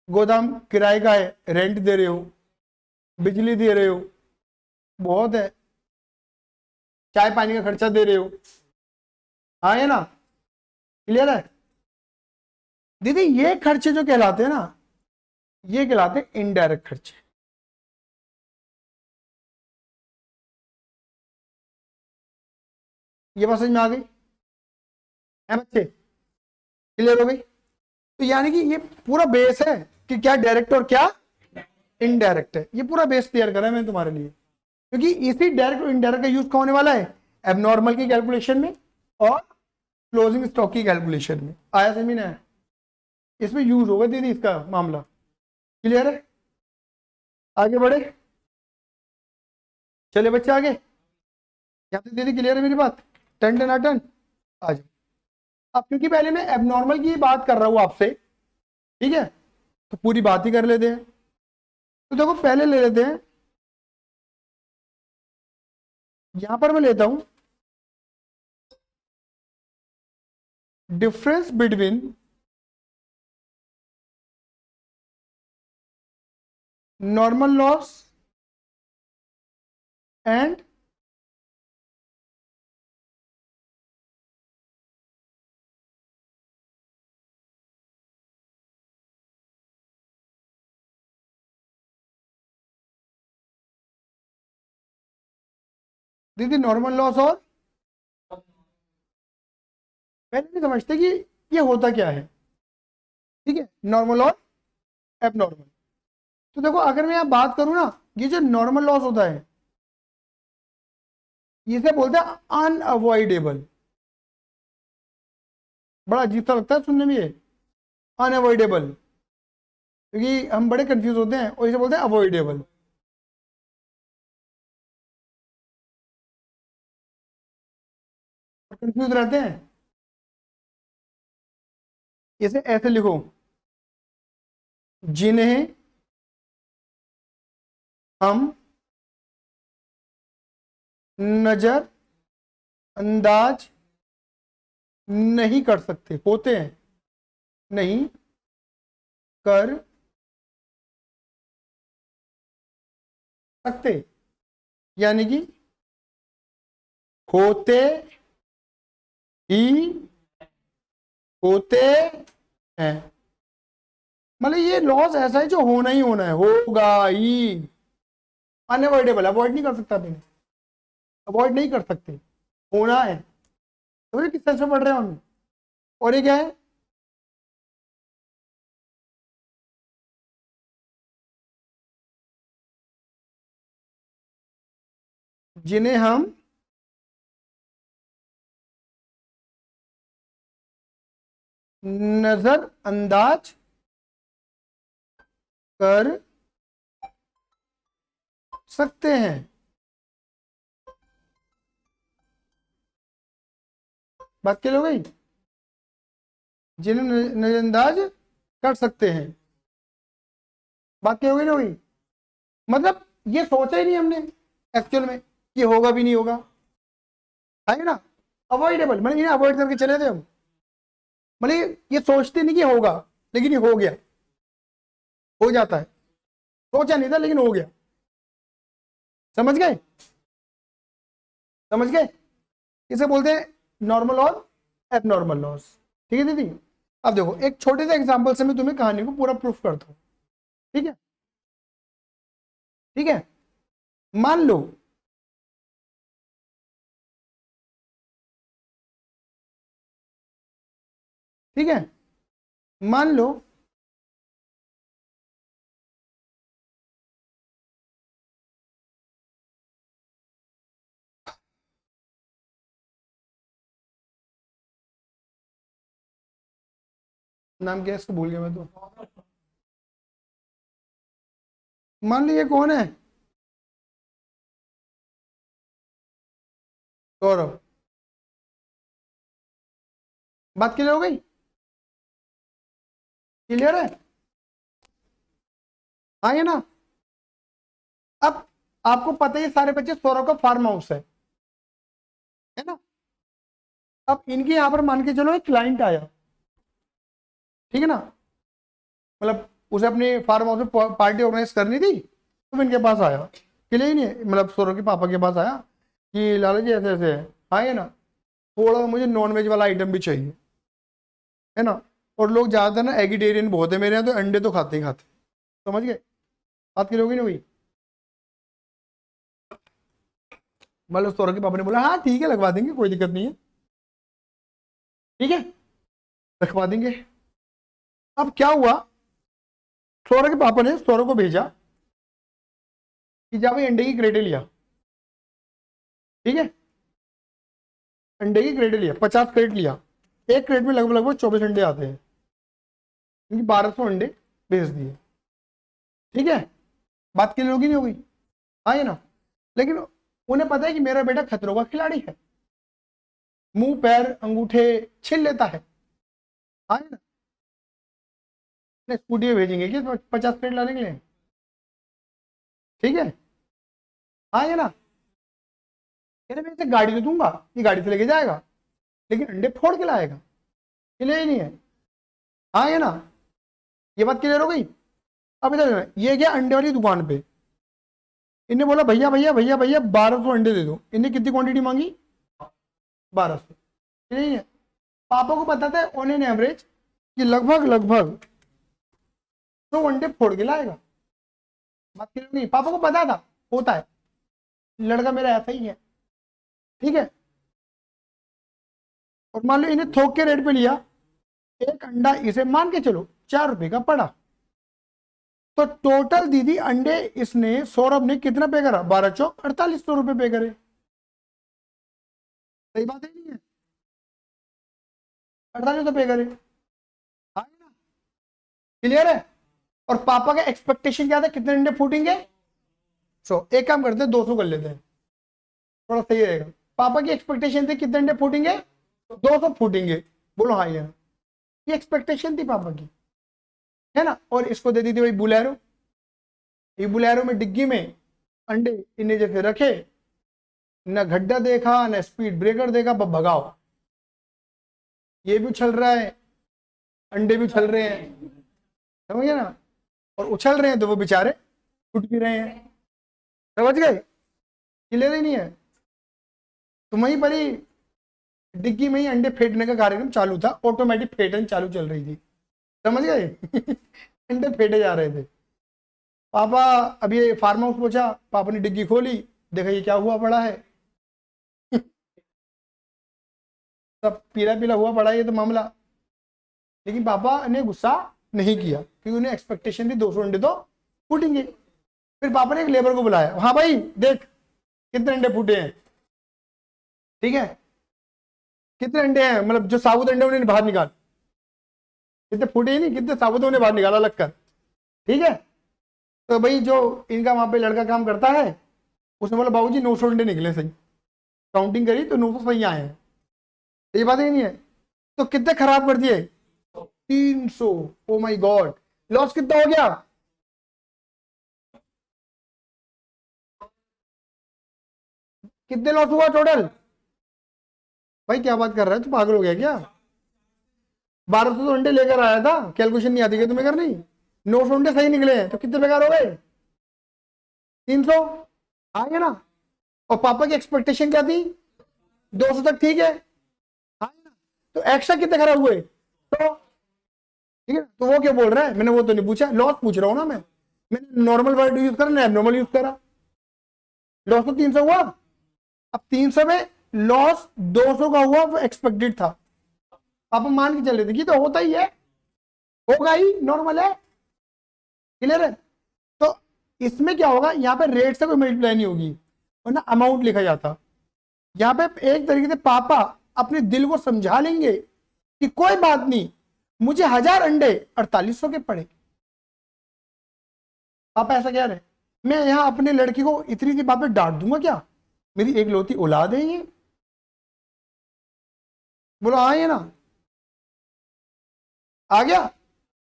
गोदाम किराए का है, रेंट दे रहे हो, बिजली दे रहे हो, बहुत है, चाय पानी का खर्चा दे रहे हो, हाँ है ना, क्लियर है दीदी? ये खर्चे जो कहलाते हैं ना, ये कहलाते हैं इनडायरेक्ट खर्चे। ये बात समझ में आ गई है बच्चे? क्लियर हो गई? तो यानी कि ये पूरा बेस है कि क्या डायरेक्ट और क्या इनडायरेक्ट है, ये पूरा बेस तैयार करा है मैंने तुम्हारे लिए, क्योंकि इसी डायरेक्ट और इनडायरेक्ट का यूज कौन होने वाला है, एबनॉर्मल की कैलकुलेशन में और क्लोजिंग स्टॉक की कैलकुलेशन में। आया समझ में? इसमें यूज होगा दीदी इसका मामला। क्लियर है? आगे बढ़े, चले बच्चे आगे। यहाँ तक दीदी क्लियर है मेरी बात? टन टन टन आ जाओ। अब क्योंकि पहले मैं एबनॉर्मल की बात कर रहा हूँ आपसे, ठीक है, तो पूरी बात ही कर लेते हैं। तो देखो पहले ले लेते हैं, यहां पर मैं लेता हूं difference between normal loss and दीदी नॉर्मल लॉस, और पहले नहीं समझते कि ये होता क्या है, ठीक है, नॉर्मल और एबनॉर्मल। तो देखो अगर मैं यहाँ बात करूं ना, ये जो नॉर्मल लॉस होता है, इसे बोलते हैं अनअवॉइडेबल। बड़ा अजीब सा लगता है सुनने में ये, अनअवॉइडेबल, क्योंकि हम बड़े कंफ्यूज होते हैं, और इसे बोलते हैं अवॉइडेबल। कंफ्यूज रहते हैं, इसे ऐसे लिखो, जिन्हें हम नजर अंदाज नहीं कर सकते, होते हैं, नहीं कर सकते, यानी कि होते ही होते हैं। मतलब ये लॉस ऐसा है जो होना ही होना है, होगा ही, अनअवॉइडेबल, अवॉइड नहीं कर सकता, मैंने अवॉइड नहीं कर सकते, होना है। तो ये किस सेंस में पढ़ रहे हैं हम? और ये क्या है, जिन्हें हम नजरअंदाज कर सकते हैं। बात क्या हो गई? जिन्हें नजरअंदाज कर सकते हैं, बात क्या हो गई ना हुई? मतलब ये सोचा ही नहीं हमने एक्चुअल में, ये होगा भी नहीं होगा, है ना, अवॉइडेबल, मतलब इन्हें अवॉइड करके चले थे हम, मतलब ये सोचते नहीं कि होगा, लेकिन ये हो गया, हो जाता है, सोचा नहीं था लेकिन हो गया। समझ गए? समझ गए? इसे बोलते हैं नॉर्मल और एबनॉर्मल लॉस। ठीक है दीदी? अब देखो एक छोटे से एग्जांपल से मैं तुम्हें कहानी को पूरा प्रूफ करता हूँ। ठीक है? ठीक है, मान लो ठीक है, मान लो नाम क्या है इसको, भूल गया मैं तो, मान लीजिए कौन है, सौरभ। बात क्लियर हो गई? क्लियर है? हाँ ये ना। अब आपको पता ही सारे बच्चे सौरभ का फार्म हाउस है ना। अब इनके यहां पर मान के चलो एक क्लाइंट आया, ठीक है ना, मतलब उसे अपने फार्म हाउस में पार्टी ऑर्गेनाइज करनी थी, तो इनके पास आया, क्लियर ही नहीं, मतलब सौरभ के पापा के पास आया कि लाला जी ऐसे ऐसे है। हाँ ये ना, थोड़ा मुझे नॉन वेज वाला आइटम भी चाहिए, है ना। और लोग ज्यादातर ना एगिटेरियन बहुत है मेरे यहाँ, तो अंडे तो खाते ही खाते, समझ गए बात, क्लियर होगी ना भाई। मतलब सौरभ के पापा ने बोला हाँ ठीक है लगवा देंगे, कोई दिक्कत नहीं है, ठीक है रखवा देंगे। अब क्या हुआ, सौरभ के पापा ने सौरभ को भेजा कि जा भाई अंडे की क्रेटे लिया, ठीक है, अंडे की क्रेटे लिया, 50 क्रेट लिया। एक क्रेट में लगभग लगभग 24 अंडे आते हैं, क्योंकि 1200 अंडे भेज दिए, ठीक है। बात क्लियर होगी नहीं होगी? हाँ ये ना। लेकिन उन्हें पता है कि मेरा बेटा खतरों का खिलाड़ी है, मुंह पैर अंगूठे छील लेता है। हाँ ये ना, स्कूटी में भेजेंगे कि 50 क्रेट लाने के लिए, ठीक है। हाँ ये ना, कहते मैं इसे गाड़ी तो दूंगा, ये गाड़ी से लेके जाएगा, लेकिन अंडे फोड़ के लाएगा, क्लियर ही नहीं है। हाँ ये ना, ये बात क्लियर हो गई। अब इधर ये गया अंडे वाली दुकान पे, इन्हें बोला भैया भैया भैया भैया 1200 अंडे दे दो। इन्हें कितनी क्वांटिटी मांगी? 1200, नहीं है। पापा को बताता है ऑन एन एवरेज कि लगभग लगभग 100 अंडे फोड़ के लाएगा। बात क्लियर नहीं? पापा को पता था होता है, लड़का मेरा ऐसा ही है, ठीक है। और मान लो इन्हें थोक के रेट पे लिया, एक अंडा इसे मान के चलो 4 रुपए का पड़ा, तो टोटल दीदी अंडे इसने सौरभ ने कितना पे करा? 12 चौक 4800 रुपए पे करे। सही बात है नहीं है? 4800 पे करे, हाँ ना, क्लियर है। और पापा का एक्सपेक्टेशन क्या था, कितने अंडे फूटेंगे? 100। एक काम करते हैं 200 कर लेते हैं, थोड़ा सही रहेगा। पापा की एक्सपेक्टेशन थी कितने अंडे फूटेंगे? 200 फूटेंगे। बोलो हाँ ये एक्सपेक्टेशन थी पापा की, है ना। और इसको दे दी थी भाई बुलेरो, ये बुलेरो में डिग्गी में अंडे इन्हें जैसे रखे, न गड्ढा देखा न स्पीड ब्रेकर देखा, बस भगाओ। ये भी उछल रहा है, अंडे भी उछल रहे हैं, समझ गए ना। और उछल रहे हैं तो वो बेचारे टूट भी रहे हैं, समझ गए? क्लियर ही नहीं है। तो वहीं पर ही डिग्गी में ही अंडे फेंटने का कार्यक्रम चालू था, ऑटोमेटिक फेटन चालू चल रही थी, समझ गए? अंडे फेंटे जा रहे थे। पापा अब ये फार्म हाउस पहुंचा, पापा ने डिग्गी खोली, देखा ये क्या हुआ पड़ा है। सब पीला पीला हुआ पड़ा है ये तो मामला। लेकिन पापा ने गुस्सा नहीं किया, क्योंकि उन्हें एक्सपेक्टेशन थी 200 अंडे तो फूटेंगे। फिर पापा ने एक लेबर को बुलाया, हाँ भाई देख कितने अंडे फूटे हैं, ठीक है, कितने अंडे हैं, मतलब जो साबुत अंडे उन्हें बाहर निकाल, कितने फूटे ही नहीं, कितने साबुत उन्हें बाहर निकाला अलग कर, ठीक है। तो भाई जो इनका वहां पे लड़का काम करता है, उसने बोला बाबूजी 900 अंडे निकले सही, काउंटिंग करी तो 900 सही आए हैं। ये बात ही नहीं है। तो कितने खराब कर दिए? 300। ओ माय गॉड, लॉस कितना हो गया? कितने लॉस हुआ टोटल? भाई क्या बात कर रहा है, तू पागल हो गया क्या? 1200 तो अंडे लेकर आया था, कैलकुलेशन नहीं आती क्या तुम्हें करनी? 900 अंडे सही निकले हैं, तो कितने बेकार हो गए? 300। आगे ना। और पापा की एक्सपेक्टेशन क्या थी? 200 तक, ठीक है। हाँ ना। तो एक्स्ट्रा कितने खराब हुए? तो ठीक है, तो वो क्या बोल रहा है, मैंने वो तो नहीं पूछा, लॉस पूछ रहा हूं ना मैंने नॉर्मल वर्ड यूज करा ना एबनॉर्मल यूज करा। लॉस तो 300 हुआ। अब 300 में लॉस 200 का हुआ, वो एक्सपेक्टेड था, आप मान के चल रहे थे कि तो होता ही है, होगा ही, नॉर्मल है, क्लियर है। तो इसमें क्या होगा, यहाँ पे रेट से कोई मल्टीप्लाई नहीं होगी, वरना अमाउंट लिखा जाता। यहाँ पे एक तरीके से पापा अपने दिल को समझा लेंगे कि कोई बात नहीं, मुझे 1000 अंडे 4800 के पड़े। पापा ऐसा कह रहे हैं, मैं यहाँ अपने लड़की को इतनी सी बात पे डांट दूंगा क्या? मेरी एक लौती औलाद है ये। बोलो हाँ ये ना, आ गया।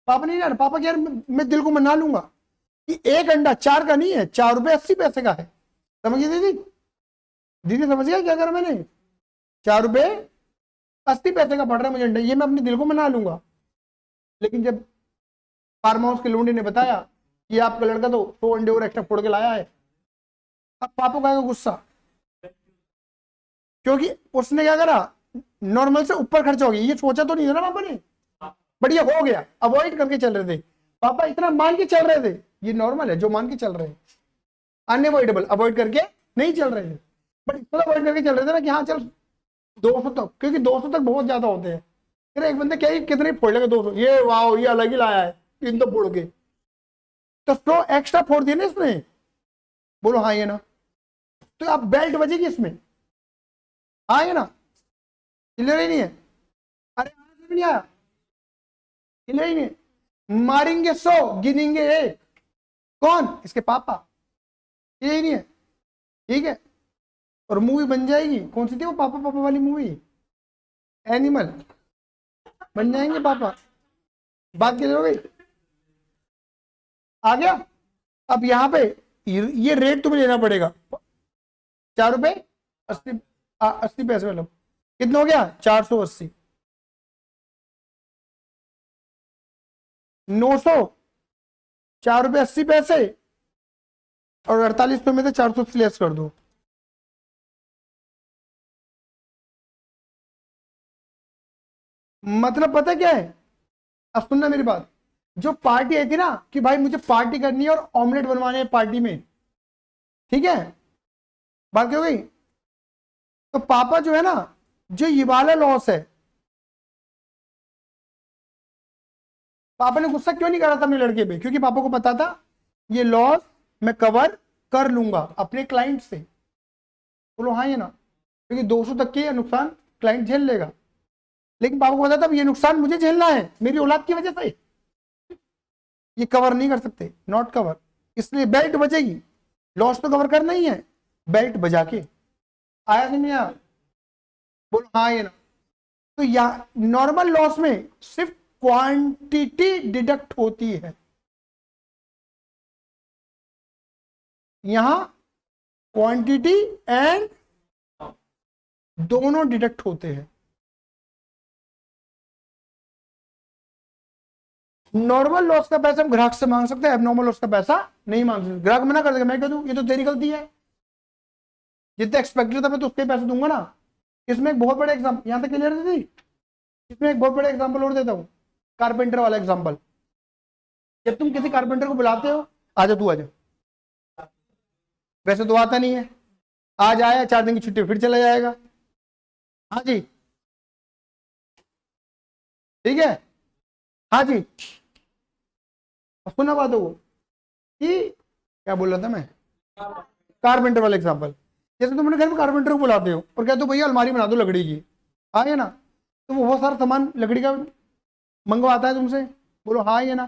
पापा नहीं ना, पापा यार मैं दिल को मना लूंगा कि एक अंडा 4 का नहीं है, 4 रुपए 80 पैसे का है। समझिए दीदी, दीदी समझ गया क्या करा मैंने? 4 रुपए 80 पैसे का पड़ रहा है मुझे अंडा, ये मैं अपने दिल को मना लूंगा। लेकिन जब फार्म हाउस के लोंडे ने बताया कि आपका लड़का तो 100 अंडे और एक्स्ट्रा फोड़ के लाया है, अब पापा का गुस्सा, क्योंकि उसने क्या करा, नॉर्मल से ऊपर खर्चा हो गया। ये सोचा तो नहीं था ना पापा ने, बढ़िया हो गया, अवॉइड करके चल रहे थे पापा, इतना मान के चल रहे थे। ये नॉर्मल है जो मान के चल रहे हैं, अनअवॉइडेबल, अवॉइड करके नहीं चल रहे थे, बट इतना अवॉइड करके चल रहे थे ना कि हाँ चल 200 तक, क्योंकि 200 तक बहुत ज्यादा होते हैं। फिर एक बंदे क्या कितने फोड़ लेगा 200, ये वाह ये अलग ही लाया है, 3 तो फोड़ के, तो 100 एक्स्ट्रा फोड़ दिए ना इसने। बोलो हाँ ये ना, तो आप बेल्ट बजेगी इसमें, हाँ ये ना, क्लियर ही नहीं है? अरे नहीं आया, क्लियर ही नहीं, मारेंगे 100 गिनेंगे 1, कौन? इसके पापा, यही नहीं है, ठीक है। और मूवी बन जाएगी, कौन सी थी वो पापा पापा वाली मूवी, एनिमल, बन जाएंगे पापा, बात क्लियर हो गई? आ गया। अब यहाँ पे ये रेट तुम्हें लेना पड़ेगा, 4 रुपए 80 पैसे, मतलब कितना हो गया? 480, 900, 4 रुपए 80 पैसे, और 48 में से 480 लेस कर दो। मतलब पता क्या है, अब सुनना मेरी बात, जो पार्टी आई थी ना कि भाई मुझे पार्टी करनी है और ऑमलेट बनवाने हैं पार्टी में, ठीक है, बात क्या हो गई? तो पापा जो है ना, जो ये वाला लॉस है, पापा ने गुस्सा क्यों नहीं करा था अपने लड़के पे? क्योंकि पापा को पता था ये लॉस मैं कवर कर लूंगा अपने क्लाइंट से। बोलो हाँ ये ना, क्योंकि 200 तक के नुकसान क्लाइंट झेल लेगा, लेकिन पापा को पता था ये नुकसान मुझे झेलना है मेरी औलाद की वजह से, ये कवर नहीं कर सकते, नॉट कवर, इसलिए बेल्ट बजेगी। लॉस तो कवर करना ही है, बेल्ट बजा के। आया कि नहीं आया? बोलो हाँ ये ना। तो यहाँ नॉर्मल लॉस में सिर्फ क्वांटिटी डिडक्ट होती है, यहां क्वांटिटी एंड दोनों डिडक्ट होते हैं। नॉर्मल लॉस का पैसा हम ग्राहक से मांग सकते हैं, एबनॉर्मल लॉस का पैसा नहीं मांग सकते। ग्राहक मना कर देगा, मैं कह दूं ये तो तेरी गलती है, जितने एक्सपेक्टेड था मैं तो उसके पैसे दूंगा ना। इसमें एक बहुत बड़ा एग्जाम्पल, यहां तक क्लियर थी, इसमें एक बहुत बड़ा एग्जाम्पल और देता हूं, कारपेंटर वाला एग्जाम्पल। जब तुम किसी कारपेंटर को बुलाते हो, आजा तू आजा, वैसे तो आता नहीं है, आज आया 4 दिन की छुट्टी फिर चला जाएगा, हाँ जी ठीक है, हाँ जी। सुना बात हो कि क्या बोल रहा था मैं, कारपेंटर वाला एग्जांपल। जैसे तुम अपने घर में कारपेंटर को बुलाते हो और कहते हो भैया अलमारी बना दो लकड़ी की, हाँ ये ना, तो वो बहुत सारा सामान लकड़ी का मंगवाता है तुमसे, बोलो हाँ ये ना।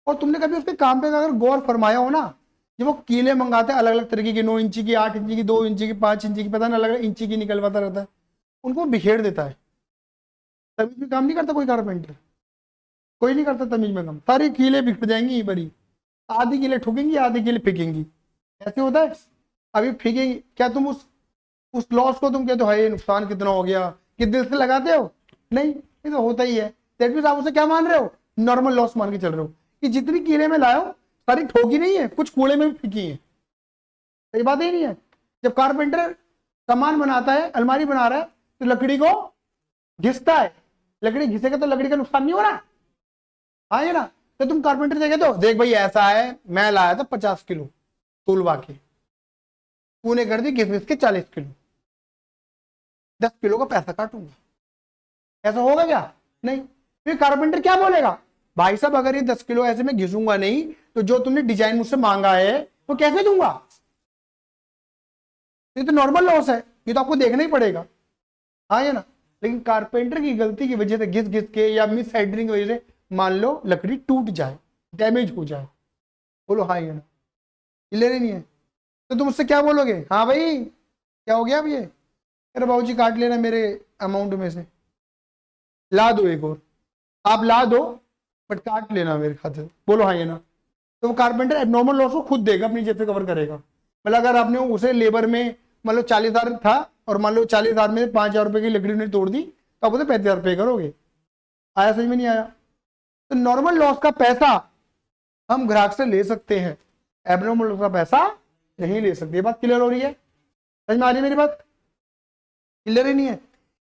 और तुमने कभी उसके काम पे अगर गौर फरमाया हो ना, जब वो कीले मंगाते हैं अलग अलग तरीके की, 9 इंची की, 8 इंची की, 2 इंची की, 5 इंची की, पता ना अलग अलग इंची की निकलवाता रहता है, उनको बिखेर देता है। तमीज में काम नहीं करता कोई कारपेंटर, कोई नहीं करता तमीज में काम, सारी कीले बिखर जाएंगी बड़ी, आधी कीले ठुकेंगी आधी कीले फेंकेंगी, ऐसे होता है। अभी फेंकेंगी क्या तुम उस लॉस को तुम कहते हो हाय नुकसान कितना हो गया, कि दिल से लगाते हो? नहीं, ये तो होता ही है। दैट मींस आप उसे क्या मान रहे हो, नॉर्मल लॉस मान के चल रहे हो, कि जितनी कीले में लाओ सारी ठोकी नहीं है, कुछ कूड़े में भी फेंकी है। सही बात ही नहीं है। जब कारपेंटर सामान बनाता है, अलमारी बना रहा है, तो लकड़ी को घिसता है, लकड़ी घिसेगा तो लकड़ी का नुकसान नहीं हो रहा, हाँ ये ना। तो तुम कारपेंटर से कहते हो देख भाई ऐसा है, मैं लाया था 50 किलो तुलवा के, तूने कर दी घिस घिस के 40 किलो, 10 किलो का पैसा काटूंगा, ऐसा होगा क्या? नहीं। फिर कारपेंटर क्या बोलेगा, भाई साहब अगर ये 10 किलो ऐसे मैं घिसूंगा नहीं तो जो तुमने डिजाइन मुझसे मांगा है वो कैसे दूंगा? ये तो नॉर्मल लॉस है, ये तो आपको देखना ही पड़ेगा, हाँ ये ना। लेकिन कारपेंटर की गलती की वजह से घिस घिस के या मिस हैंडलिंग की वजह से मान लो लकड़ी टूट जाए, डैमेज हो जाए, बोलो हाँ ये ना। क्लियर ही नहीं है तो तुम उससे क्या बोलोगे, हाँ भाई क्या हो गया अब ये, अरे बाबूजी काट लेना मेरे अमाउंट में से, ला दो एक और, आप ला दो बट काट लेना मेरे खाते से, बोलो हाँ ये ना। तो वो कारपेंटर एबनॉर्मल लॉस को खुद देगा, अपनी जेब से कवर करेगा। मतलब अगर आपने उसे लेबर में मान लो 40,000 था और मान लो 40,000 में 5,000 रुपए की लकड़ी ने तोड़ दी तो आप उसे 35,000 पे करोगे। आया समझ में नहीं आया? तो नॉर्मल लॉस का पैसा हम ग्राहक से ले सकते हैं, एबनॉर्मल लॉस का पैसा नहीं ले सकते। ये बात क्लियर हो रही है? समझ में आ रही है मेरी बात? क्लियर ही नहीं है,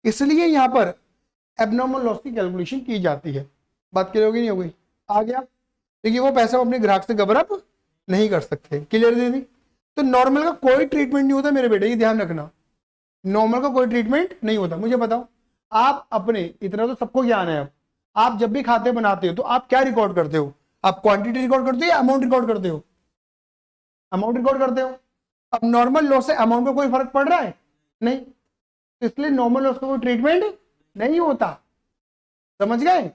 इसलिए यहां पर एबनॉर्मल लॉस की कैलकुलेशन की जाती है। बात क्लियर होगी नहीं हो गई? आ गया? देखिए वो पैसा अपने ग्राहक से कवर अप नहीं कर सकते। क्लियर दीदी? तो नॉर्मल का कोई ट्रीटमेंट नहीं होता मेरे बेटे, ये ध्यान रखना, नॉर्मल का कोई ट्रीटमेंट नहीं होता। मुझे बताओ, आप अपने, इतना तो सबको ज्ञान है, अब आप जब भी खाते बनाते हो तो आप क्या रिकॉर्ड करते हो? आप क्वांटिटी रिकॉर्ड करते हो या अमाउंट रिकॉर्ड करते हो? अमाउंट रिकॉर्ड करते हो। अब नॉर्मल लॉस से अमाउंट में कोई फर्क पड़ रहा है? नहीं, इसलिए नॉर्मल लॉस का कोई ट्रीटमेंट नहीं होता। समझ गए?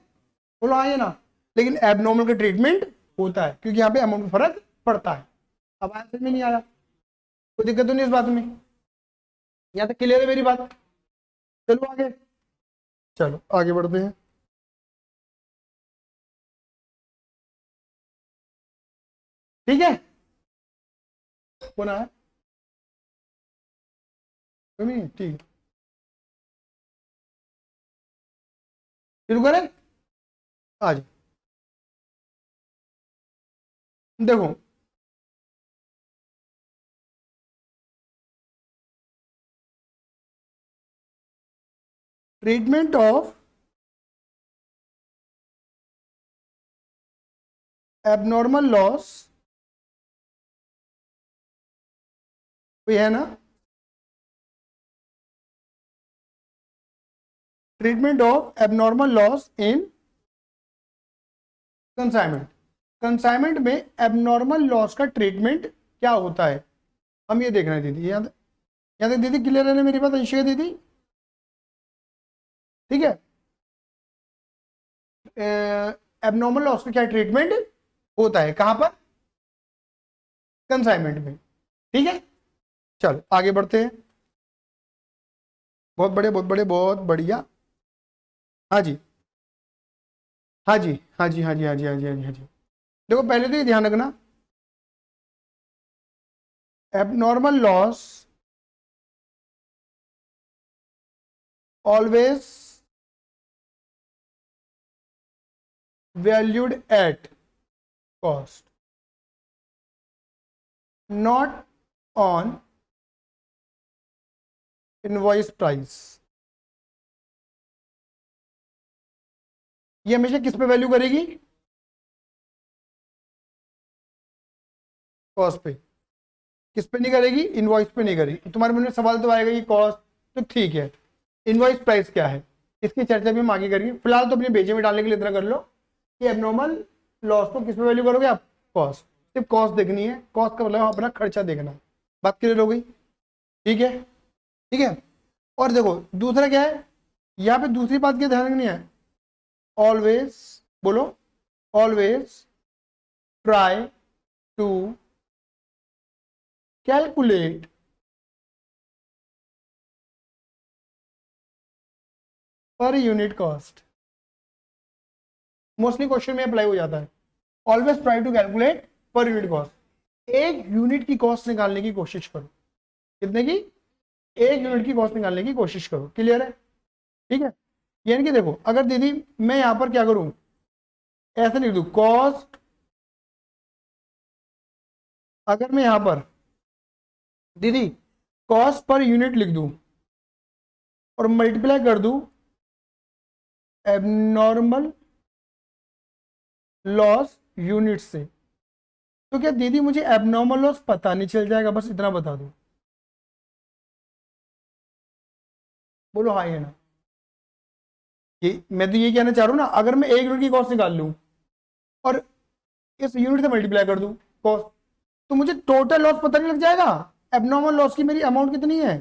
बोलो हाँ ये ना। लेकिन एबनॉर्मल का ट्रीटमेंट होता है क्योंकि यहाँ पे अमाउंट में फर्क पड़ता है। अब आया समझ में नहीं आया? कोई दिक्कत तो नहीं इस बात में? यहाँ तक क्लियर है मेरी बात? चलो आगे, चलो आगे बढ़ते हैं। ठीक है, कौन आया? कोई नहीं, ठीक है, शुरू करें? आज देखो, ट्रीटमेंट ऑफ एबनॉर्मल लॉस, कोई है ना? Treatment of abnormal loss in consignment. Consignment में एबनॉर्मल लॉस का ट्रीटमेंट क्या होता है, हम ये देखना है दीदी। यहाँ तक दीदी क्लियर है ना मेरी बात? अंशिका दीदी ठीक है? एबनॉर्मल लॉस का क्या ट्रीटमेंट होता है, कहां पर? कंसाइनमेंट में। ठीक है, चलो आगे बढ़ते हैं। बहुत बड़े, बहुत बड़े, बहुत बढ़िया। हाँ जी, हाँ जी, हाँ जी, हाँ जी, हाँ जी, हाँ जी, हाँ जी, हाँ जी। देखो पहले तो ये ध्यान रखना, abnormal loss always valued at cost, not on invoice price. ये हमेशा किस पे वैल्यू करेगी? कॉस्ट पे। किस पे नहीं करेगी? इनवॉइस पे नहीं करेगी। तो तुम्हारे मन में सवाल तो आएगा ये कॉस्ट तो ठीक है, इनवॉइस प्राइस क्या है? इसकी चर्चा भी हम आगे करेंगे। फिलहाल तो अपने भेजे में डालने के लिए इतना कर लो कि एबनॉर्मल लॉस को किस पे वैल्यू करोगे आप? कॉस्ट। सिर्फ कॉस्ट देखनी है, कॉस्ट का मतलब अपना खर्चा देखना है। बात क्लियर हो गई? ठीक है, ठीक है। और देखो दूसरा क्या है, यहाँ पे दूसरी बात क्या ध्यान रखनी है, ऑलवेज, बोलो, always try to calculate per unit cost. Mostly question में अप्लाई हो जाता है। Always try to calculate per unit cost, एक यूनिट की कॉस्ट निकालने की कोशिश करो। कितने की? एक यूनिट की कॉस्ट निकालने की कोशिश करो। क्लियर है? ठीक है, यानी कि देखो अगर दीदी मैं यहां पर क्या करूं, ऐसे लिख दू कॉस्ट, अगर मैं यहां पर दीदी कॉस्ट पर यूनिट लिख दूं और मल्टीप्लाई कर दूं एबनॉर्मल लॉस यूनिट से, तो क्या दीदी मुझे एबनॉर्मल लॉस पता नहीं चल जाएगा? बस इतना बता दो, बोलो हाँ या ना। ये मैं तो ये कहना चाह रहा हूं ना, अगर मैं एक यूनिट की कॉस्ट निकाल लूं और इस यूनिट से मल्टीप्लाई कर दूं कॉस्ट, तो मुझे टोटल लॉस पता नहीं लग जाएगा एबनॉर्मल लॉस की मेरी अमाउंट कितनी है?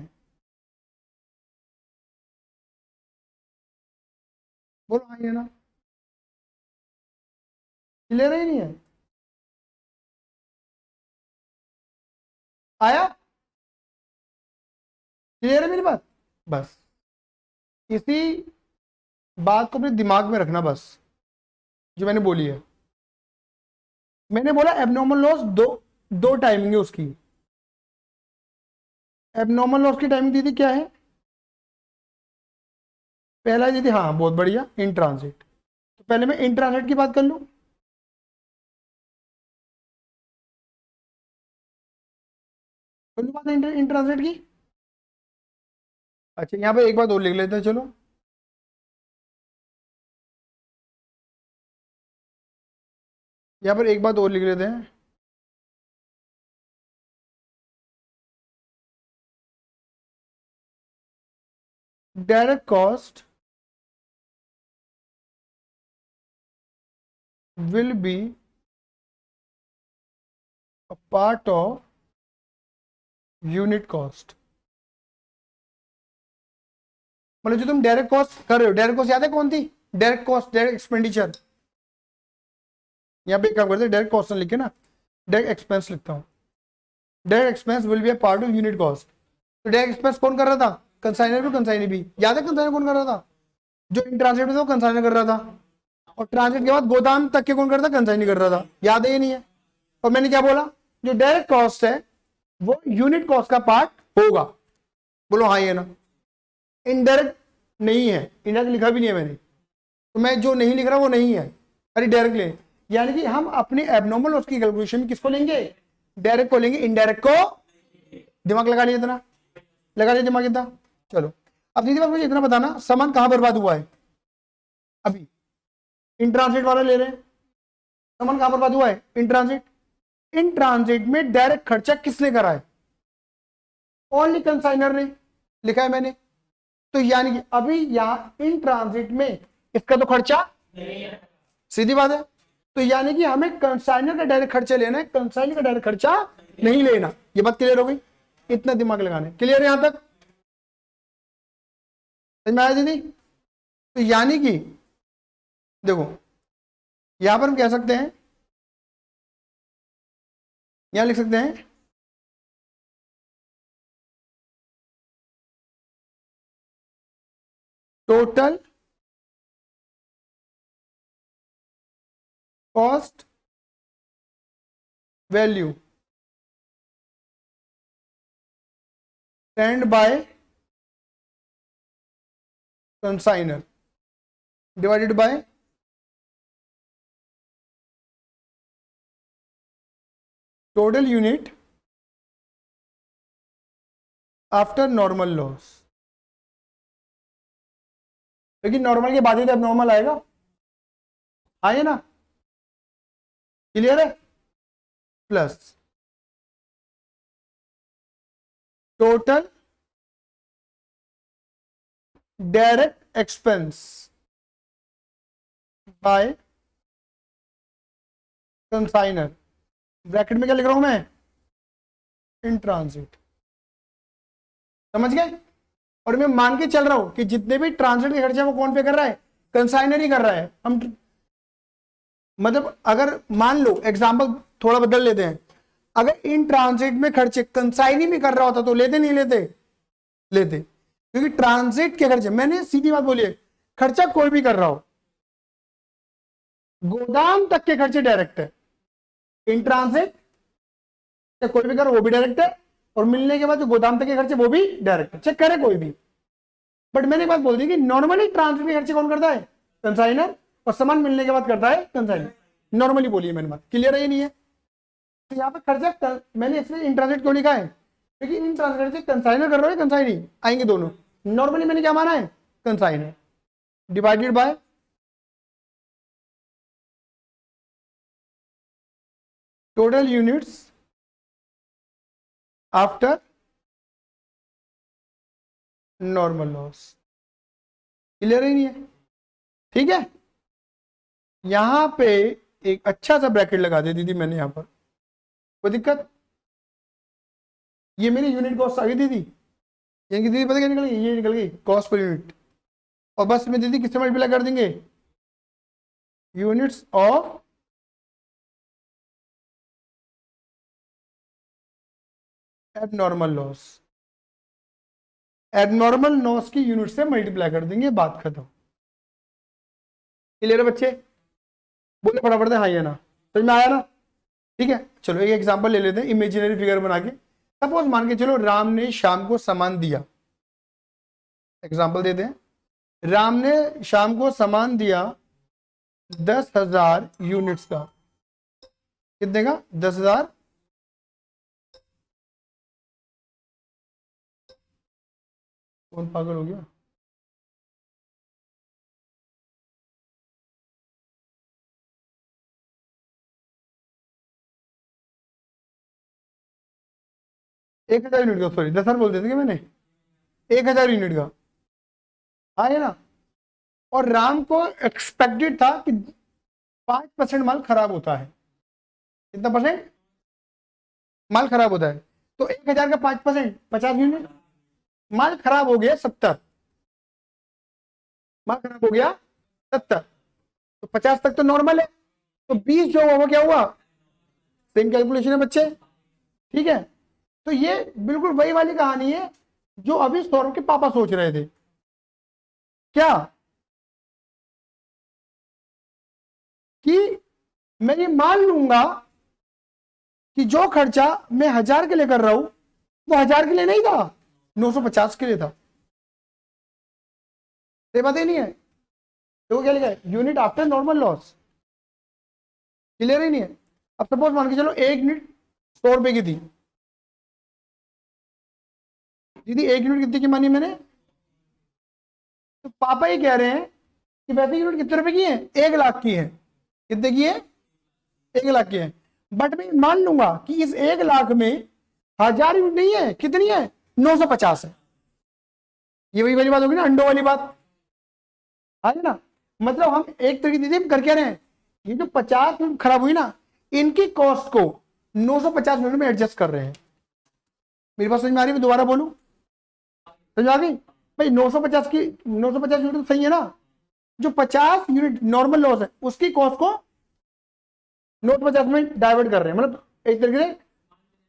बोलो हाँ या ना। क्लियर है नहीं है? आया? क्लियर है मेरी बात? बस इसी बात को अपने दिमाग में रखना, बस जो मैंने बोली है। मैंने बोला एबनॉर्मल लॉस दो दो टाइमिंग है उसकी। एबनॉर्मल लॉस की टाइमिंग दी थी क्या है? पहला दी थी, हाँ बहुत बढ़िया, इन ट्रांजिट। तो पहले मैं इन ट्रांजिट की बात कर लूं। कर लूं बात इन ट्रांजिट की। अच्छा यहाँ पे एक बात और लिख लेते हैं, चलो। यहाँ पर एक बात और लिख लेते हैं। Direct cost will be a part of unit cost। मतलब जो तुम डायरेक्ट कॉस्ट कर रहे हो, डायरेक्ट कॉस्ट याद है कौन थी? Direct cost, direct expenditure. यहाँ पे काम करते हैं, डायरेक्ट कॉस्ट लिखे ना, डायरेक्ट एक्सपेंस लिखता हूँ। Direct expense will be a part of unit cost. तो डायरेक्ट एक्सपेंस कौन कर रहा था? कंसाइनर भी, कंसाइनर भी। याद है कंसाइनर कौन कर रहा था? जो इन ट्रांजिट में था वो कंसाइनर कर रहा था, और ट्रांजिट के बाद गोदाम तक के कौन कर रहा था? कंसाइनर कर रहा था। याद है ये नहीं है? और मैंने क्या बोला? जो डायरेक्ट कॉस्ट है वो यूनिट कॉस्ट का पार्ट होगा। बोलो हाँ ये ना। इनडायरेक्ट नहीं है, इनडायरेक्ट लिखा भी नहीं है मैंने, तो मैं जो नहीं लिख रहा वो नहीं है, अरे डायरेक्ट ले। यानी कि हम अपने एबनॉर्मल लॉस की कैलकुलेशन में किसको लेंगे? डायरेक्ट को लेंगे, इनडायरेक्ट को। दिमाग लगा लिया इतना, लगा लिया दिमाग इतना। चलो अब सीधी बात, मुझे इतना बताना, सामान कहां बर्बाद हुआ है? अभी इन ट्रांजिट वाला ले रहे हैं, सामान कहां बर्बाद हुआ है? In transit. इन ट्रांजिट में डायरेक्ट खर्चा किसने करा है? ओनली कंसाइनर ने, लिखा है मैंने। तो यानी कि अभी यहां इन ट्रांजिट में इसका तो खर्चा नहीं है, सीधी बात है। तो यानी कि हमें कंसाइनर का डायरेक्ट खर्चा लेना है, कंसाइनर का डायरेक्ट खर्चा नहीं लेना। ये बात क्लियर हो गई? इतना दिमाग लगाने, क्लियर है यहां तक? समझ में आया दीदी? तो यानी कि देखो, यहां पर हम कह सकते हैं, यहां लिख सकते हैं total cost value stand by consignor divided by total unit after normal loss. लेकिन नॉर्मल के बाद ही तो अब नॉर्मल आएगा, आए ना? क्लियर है? Plus total direct expense by consignor, bracket में क्या लिख रहा हूं मैं? In transit. समझ गए? और मैं मान के चल रहा हूं कि जितने भी ट्रांजिट के खर्चे वो कौन पे कर रहा है? कंसाइनर ही कर रहा है। हम मतलब अगर मान लो एग्जांपल थोड़ा बदल लेते हैं, अगर इन ट्रांजिट में खर्चे कंसाइन ही में कर रहा होता तो लेते नहीं लेते? लेते, क्योंकि ट्रांजिट के खर्चे, मैंने सीधी बात बोली है, खर्चा कोई भी कर रहा हो, गोदाम तक के खर्चे डायरेक्ट है। इन ट्रांजिट कोई भी करो वो भी डायरेक्ट है, और मिलने के बाद जो गोदाम तक के खर्चे वो भी डायरेक्ट है, चेक करे कोई भी। बट मैंने एक बात बोल दी कि नॉर्मली ट्रांसफर के खर्चे कौन करता है? कंसाइनर, और सामान मिलने के बाद करता है कंसाइनर। नॉर्मली बोली है मैंने बात, क्लियर है? ये नहीं है? तो यहाँ पे खर्चा मैंने इसलिए इन ट्रांजिट क्यों लिखा है? क्योंकि इन ट्रांजिट से कंसाइनर कर रहे हो, कंसाइनी आएंगे दोनों। नॉर्मली मैंने क्या माना है? Consigner divided by total units after normal loss. Clear ही नहीं है? ठीक है, यहां पे एक अच्छा सा ब्रैकेट लगा दे दीदी मैंने, यहां पर कोई दिक्कत? ये मेरी यूनिट कॉस्ट आ गई दीदी, यानी कि दीदी पता क्या निकल गई? ये निकल गई कॉस्ट पर यूनिट। और बस में दीदी किससे मल्टीप्लाई कर देंगे? Units of abnormal loss, abnormal loss की यूनिट से मल्टीप्लाई कर देंगे, बात खत्म। क्लियर है बच्चे? बोले फटाफट से हाँ या ना, समझ में आया ना? ठीक है, चलो एक एग्जांपल ले लेते हैं इमेजिनरी फिगर बना के। सपोज मान के चलो राम ने श्याम को सामान दिया, एग्जांपल देते हैं, राम ने श्याम को सामान दिया 10,000 यूनिट्स का। कितने का? 10,000। कौन पागल हो गया? एक 1,000 यूनिट का, सॉरी 10,000 बोल देते क्या मैंने? 1,000 यूनिट का, हाँ है ना? और राम को एक्सपेक्टेड था कि 5% माल खराब होता है। कितना परसेंट माल खराब होता है? तो 1,000 का 5%, 50 यूनिट। माल खराब हो गया 70, माल खराब हो गया 70, तो 50 तक तो नॉर्मल है, तो 20 जो हुआ वो क्या हुआ? सेम कैलकुलेशन है बच्चे, ठीक है? तो ये बिल्कुल वही वाली कहानी है जो अभी सौरभ के पापा सोच रहे थे। क्या? कि मैं ये मान लूंगा कि जो खर्चा मैं 1,000 के लिए कर रहा हूं वो 1,000 के लिए नहीं था, 950 के लिए था। ये बात ही नहीं है। तो क्या लिखा है? Unit after normal loss. Clear ही नहीं है? अब सपोज मान के चलो एक यूनिट 100 रुपए की थी। दीदी एक यूनिट कितने की मानी मैंने? तो पापा ये कह रहे हैं कि वैसे यूनिट कितने रुपए की है? 1,00,000 की है। कितने की है? 1,00,000 की है। बट मैं मान लूंगा कि इस 1,00,000 में 1,000 यूनिट नहीं है, कितनी है? 950 है। ये वही वाली बात होगी ना, अंडो वाली बात, है ना? मतलब हम एक तरीके दीदी हम कर क्या रहे हैं, ये जो 50 यूनिट खराब हुई ना, इनकी कॉस्ट को 950 यूनिट में एडजस्ट कर रहे हैं। मेरी बात समझ में आ रही है? मैं दोबारा बोलूं, समझ आ गई भाई? 950 की 950 यूनिट सही है ना? जो 50 यूनिट नॉर्मल लॉस है उसकी कॉस्ट को 950 में डाइवर्ट कर रहे हैं, मतलब एक तरीके से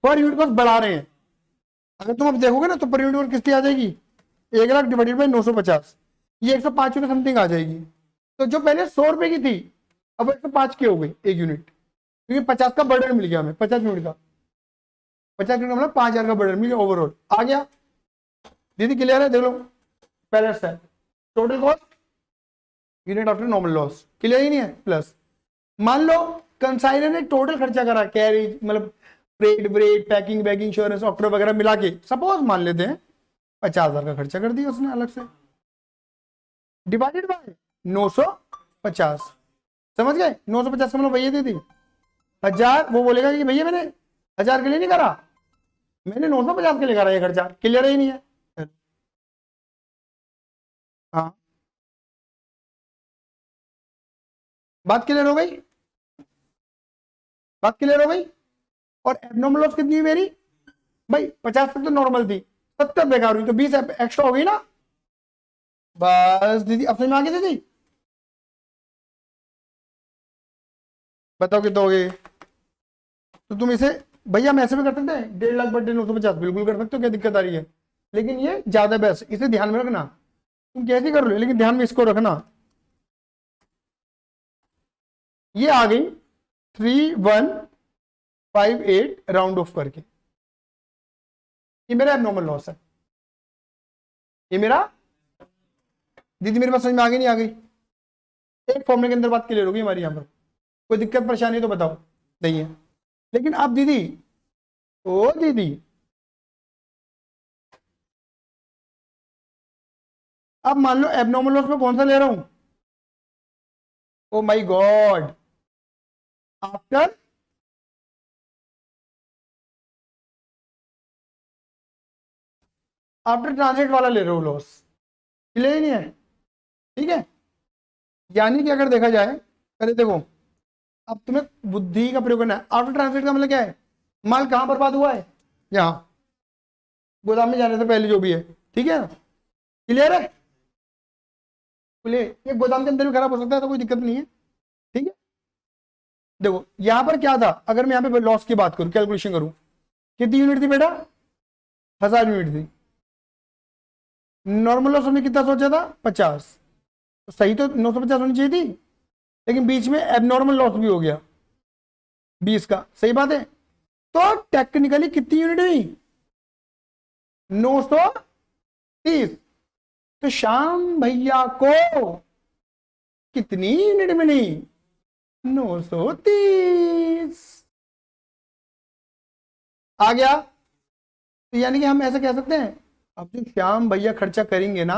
पर यूनिट कॉस्ट बढ़ा रहे हैं। अगर तुम अब देखोगे ना तो पर यूनिट कॉस्ट कितनी आ जाएगी? 1,00,000 डिवाइडेड बाई 950, ये 105 रुपये समथिंग आ जाएगी। तो जो पहले 100 रुपए की थी अब 105 की हो गई एक यूनिट, क्योंकि 50 का बर्डन मिल गया हमें, 50 यूनिट का, 50 यूनिट मतलब 5,000 का बर्डन मिल गया ओवरऑल आ गया। दीदी क्लियर है? देख लो पहले से total cost unit after normal loss, clear ही नहीं है? प्लस मान लो कंसाइनर ने टोटल खर्चा करा, कैरेज मतलब फ्रेट ब्रेड पैकिंग बैगिंग इंश्योरेंस ऑक्टर वगैरह मिला के, सपोज मान लेते हैं 50,000 का खर्चा कर दिया उसने अलग से, डिवाइडेड बाय 950। समझ गए? 950 का मतलब भैया दे दी 1,000। वो बोलेगा कि भैया मैंने 1,000 के लिए नहीं करा, मैंने 950 के लिए करा ये खर्चा। क्लियर ही नहीं है? हाँ, बात क्लियर हो गई? बात क्लियर हो गई? और एबनॉर्मल लॉस कितनी हुई मेरी भाई? 50 तक तो नॉर्मल थी, 70 बेकार हुई, तो 20 एक्स्ट्रा हो गई ना। बस दीदी अब समझ में आ गई दीदी? बताओ कितना हो गए? तो तुम इसे भैया हम ऐसे भी कर सकते हैं, 1,50,000 बटे 950, बिल्कुल कर सकते हो, क्या दिक्कत आ रही है? लेकिन ये ज्यादा बेस्ट, इसे ध्यान में रखना। तुम कैसे कर लो लेकिन ध्यान में इसको रखना। ये आ गई 3,158 राउंड ऑफ करके, ये मेरा एबनॉर्मल लॉस है। ये मेरा दीदी मेरे पास समझ में आ गई नहीं आ गई? एक फॉर्मूले के अंदर बात क्लियर होगी हमारी। यहाँ पर कोई दिक्कत परेशानी तो बताओ? नहीं है। लेकिन अब दीदी, ओ दीदी, अब मान लो एबनॉर्मल लॉस में कौन सा ले रहा हूं? Oh my God, after after transit वाला ले रहे हो लॉस। क्लियर ही नहीं है? ठीक है, यानी कि अगर देखा जाए, पहले देखो, अब तुम्हें बुद्धि का प्रयोग करना है। आफ्टर ट्रांजिट का मतलब क्या है? माल कहां बर्बाद हुआ है? यहां गोदाम में जाने से पहले जो भी है, ठीक है? क्लियर है? क्लियर? ये गोदाम के अंदर भी खराब हो सकता है, तो कोई दिक्कत नहीं है, ठीक है? देखो यहां पर क्या था, अगर मैं यहाँ पे लॉस की बात करूं, कैलकुलेशन करूं, कितनी यूनिट थी बेटा? 1000 यूनिट थी, नॉर्मल लॉस हमने कितना सोचा था 50, तो सही तो 950 होनी चाहिए थी, लेकिन बीच में एबनॉर्मल लॉस भी हो गया 20 का, सही बात है। तो टेक्निकली कितनी यूनिट हुई 930। तो श्याम भैया को कितनी यूनिट मिली 930 आ गया। तो यानी कि हम ऐसा कह सकते हैं अब जो श्याम भैया खर्चा करेंगे ना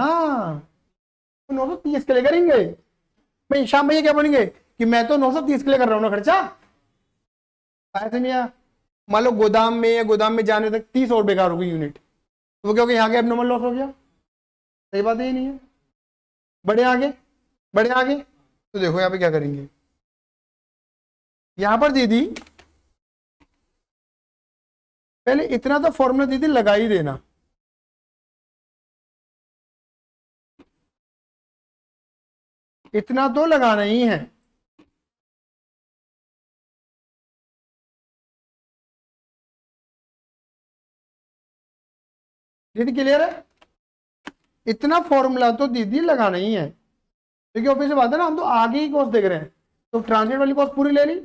तो 930 के लिए करेंगे। भाई श्याम भैया क्या बोलेंगे कि मैं तो 930 के लिए कर रहा हूं ना खर्चा, ऐसे नहीं है। मान लो गोदाम में या गोदाम में जाने तक 30 और बेकार हो गई यूनिट, तो वो क्या हो गया, यहाँ के एबनॉर्मल लॉस हो गया, सही बात है ये नहीं है। बढ़े आगे, बढ़े आगे, तो देखो यहाँ पे क्या करेंगे, यहां पर दीदी पहले इतना तो फॉर्मूला दीदी लगा ही देना, इतना तो लगाना ही है। दीदी क्लियर है, इतना फॉर्मूला तो दीदी लगाना ही है, क्योंकि ऑब्वियस सी बात है ना, हम तो आगे ही कॉस्ट देख रहे हैं, तो ट्रांसलेट वाली कॉस्ट पूरी ले ली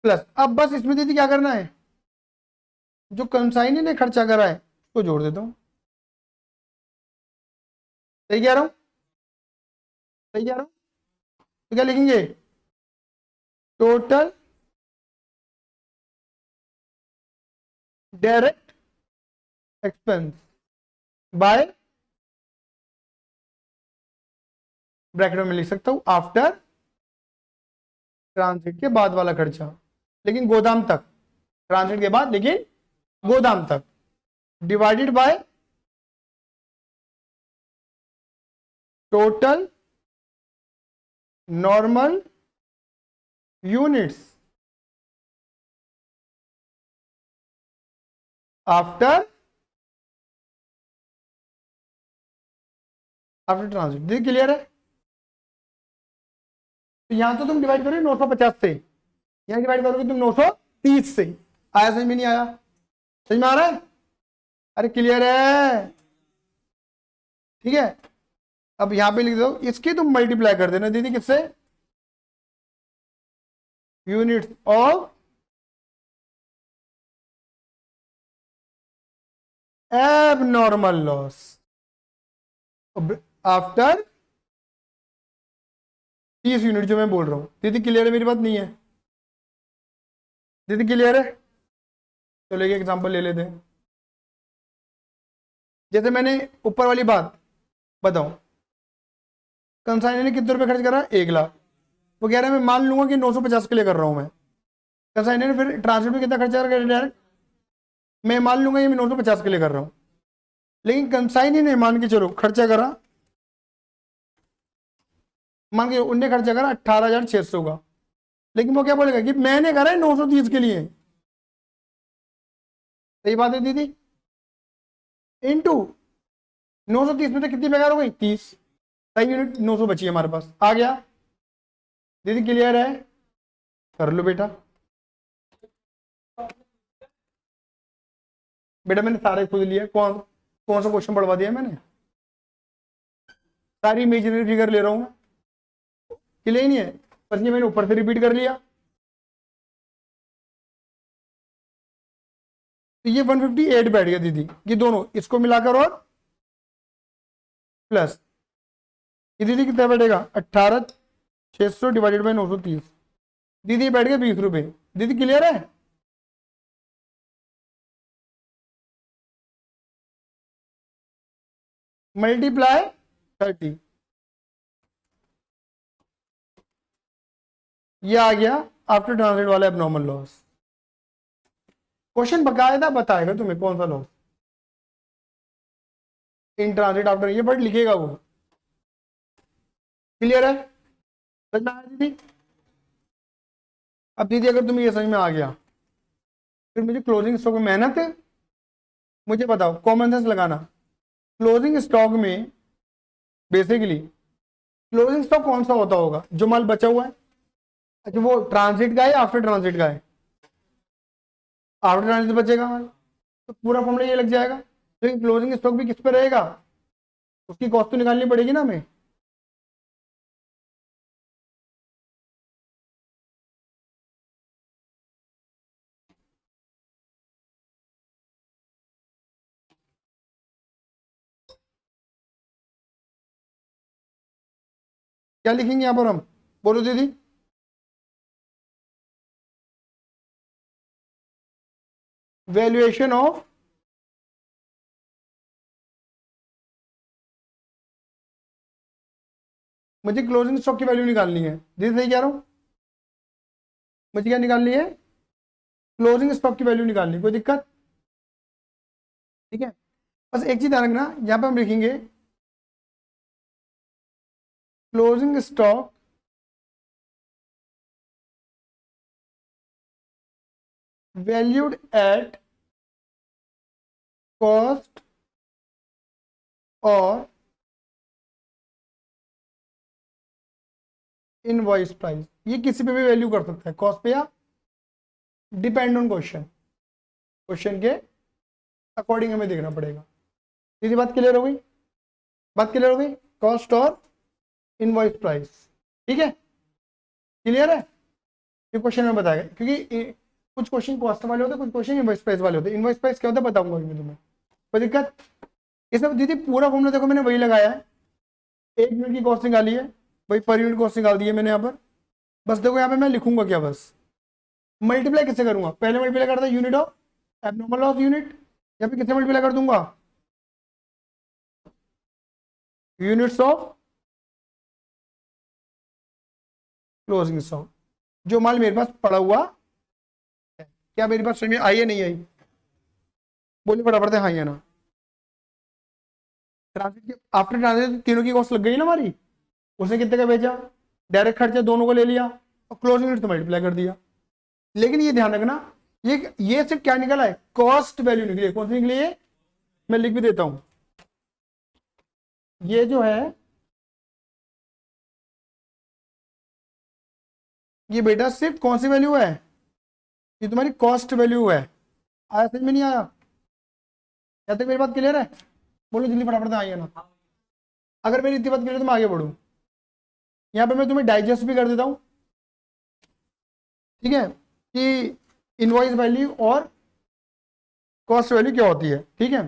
प्लस, अब बस इसमें दीदी क्या करना है, जो कंसाइनी ने खर्चा करा है उसको जोड़ देता हूं, सही कह रहा हूं, सही कह रहा हूं। तो क्या लिखेंगे, total direct expense by, bracket में लिख सकता हूं आफ्टर ट्रांजिट के बाद वाला खर्चा, लेकिन गोदाम तक, ट्रांजिट के बाद लेकिन गोदाम तक, divided by total normal units after transit. देखिए क्लियर है, तो यहां तो तुम डिवाइड करोगे 950 से, यहां डिवाइड करोगे तुम 930 से, आया समझ में नहीं आया, समझ में आ रहा है, अरे क्लियर है, ठीक है। अब यहां पे लिख दो, इसकी तुम मल्टीप्लाई कर देना दीदी किससे, units of abnormal loss after 30 unit, जो मैं बोल रहा हूं। दीदी क्लियर है, मेरी बात नहीं है, दीदी क्लियर है। चलो एक एग्जांपल ले लेते हैं, जैसे मैंने ऊपर वाली बात बताऊं, कंसाइनर ने कितने रुपए खर्च करा 1 लाख, वो कह रहा है मैं मान लूंगा कि 950 के लिए कर रहा हूं मैं, कंसाइनर ने फिर ट्रांसपोर्ट में कितना खर्चा करा डायरेक्ट, मैं मान लूंगा ये मैं 950 के लिए कर रहा हूं, लेकिन कंसाइनी ने मान के चलो खर्चा करा, मान के उनने खर्चा करा 18,600 का, लेकिन वो क्या बोलेगा कि मैंने करा है 930 के लिए, सही बात है दीदी, इनटू 930 में तो कितनी बेकार हो गई 30, सही यूनिट 900 बची है हमारे पास, आ गया दीदी क्लियर है, कर लो बेटा। बेटा मैंने सारे खुद लिया, कौन कौन सा क्वेश्चन पढ़वा दिया मैंने, सारी इमेजिनरी फिगर ले रहा हूं मैं, क्लियर नहीं है, बस ये मैंने ऊपर से रिपीट कर लिया। तो ये 158 बैठ गया दीदी, ये दोनों इसको मिलाकर और प्लस, ये दीदी कितना बैठेगा 18,600 डिवाइडेड बाई 930, दीदी बैठ गया 20 रुपए, दीदी क्लियर है, मल्टीप्लाई 30, ये आ गया आफ्टर ट्रांसलेट वाला एबनॉर्मल लॉस। क्वेश्चन बकायदा बताएगा तुम्हें कौन सा लॉस इन ट्रांजिट आफ्टर, ये बट लिखेगा वो, क्लियर है, समझ में आया दीदी। अब दीदी अगर तुम्हें ये समझ में आ गया, फिर मुझे क्लोजिंग स्टॉक में मेहनत है, मुझे बताओ कॉमन सेंस लगाना, क्लोजिंग स्टॉक में बेसिकली क्लोजिंग स्टॉक कौन सा होता होगा, जो माल बचा हुआ है, अच्छा वो ट्रांजिट का है आफ्टर ट्रांजिट का है, आफ्टर ट्रांजिट बचेगा माल, तो पूरा फॉर्मूला ये लग जाएगा। तो क्लोजिंग स्टॉक भी किस पे रहेगा, उसकी कॉस्ट तो निकालनी पड़ेगी ना हमें। क्या लिखेंगे यहाँ पर हम, बोलो दीदी। वैल्यूएशन ऑफ, मुझे क्लोजिंग स्टॉक की वैल्यू निकालनी है दीदी, सही कह रहा हूँ। मुझे क्या निकालनी है, क्लोजिंग स्टॉक की वैल्यू निकालनी है, कोई दिक्कत। ठीक है, बस एक चीज ध्यान रखना, यहाँ पे हम लिखेंगे closing stock valued at cost और इनवॉइस प्राइस। ये किसी पे भी वैल्यू कर सकता है, कॉस्ट पे या डिपेंड ऑन क्वेश्चन, क्वेश्चन के अकॉर्डिंग हमें देखना पड़ेगा। सीधी बात क्लियर हो गई, बात क्लियर हो गई, कॉस्ट और इनवॉइस प्राइस। ठीक है, क्लियर है। ये क्वेश्चन में बताएगा, क्योंकि कुछ क्वेश्चन कॉस्ट वाले होते हैं, कुछ क्वेश्चन इनवॉइस प्राइस वाले होते हैं। इनवॉइस प्राइस क्या होता है बताऊंगा मैं तुम्हें, कोई दिक्कत। इसमें दीदी पूरा फॉर्मूला देखो मैंने वही लगाया है, एक यूनिट की कॉस्ट निकाली है, वही पर यूनिट कॉस्ट निकाल दी है मैंने यहाँ पर। बस देखो यहाँ पे मैं लिखूंगा क्या, बस मल्टीप्लाई किससे करूंगा, पहले मल्टीप्लाई करता है unit of abnormal loss unit, या फिर किससे मल्टीप्लाई कर दूंगा, यूनिट्स ऑफ क्लोजिंग स्टॉक। जो माल मेरे पास पड़ा हुआ है, क्या मेरे पास समझ में आई है नहीं आई, बोलिए फटाफट से हाँ या ना। ट्रांजिट आफ्टर ट्रांजिट तीनों की कॉस्ट लग गई ना हमारी, उसने कितने का बेचा, डायरेक्ट खर्चा दोनों को ले लिया और क्लोजिंग यूनिट तो मल्टीप्लाई कर दिया। लेकिन ये ध्यान रखना, ये सिर्फ क्या निकला है, कॉस्ट वैल्यू निकली है। कौन सी निकली है, मैं लिख भी देता हूं, ये जो है, ये बेटा सिर्फ कौन सी वैल्यू है, ये तुम्हारी कॉस्ट वैल्यू है। आया समझ में नहीं आया, या तक मेरी बात क्लियर है, बोलो जल्दी फटाफट आइए ना। अगर मेरी इतनी बात क्लियर है तो मैं आगे बढ़ूँ। यहाँ पे मैं तुम्हें डाइजेस्ट भी कर देता हूँ, ठीक है, कि इनवॉइस वैल्यू और कॉस्ट वैल्यू क्या होती है। ठीक है,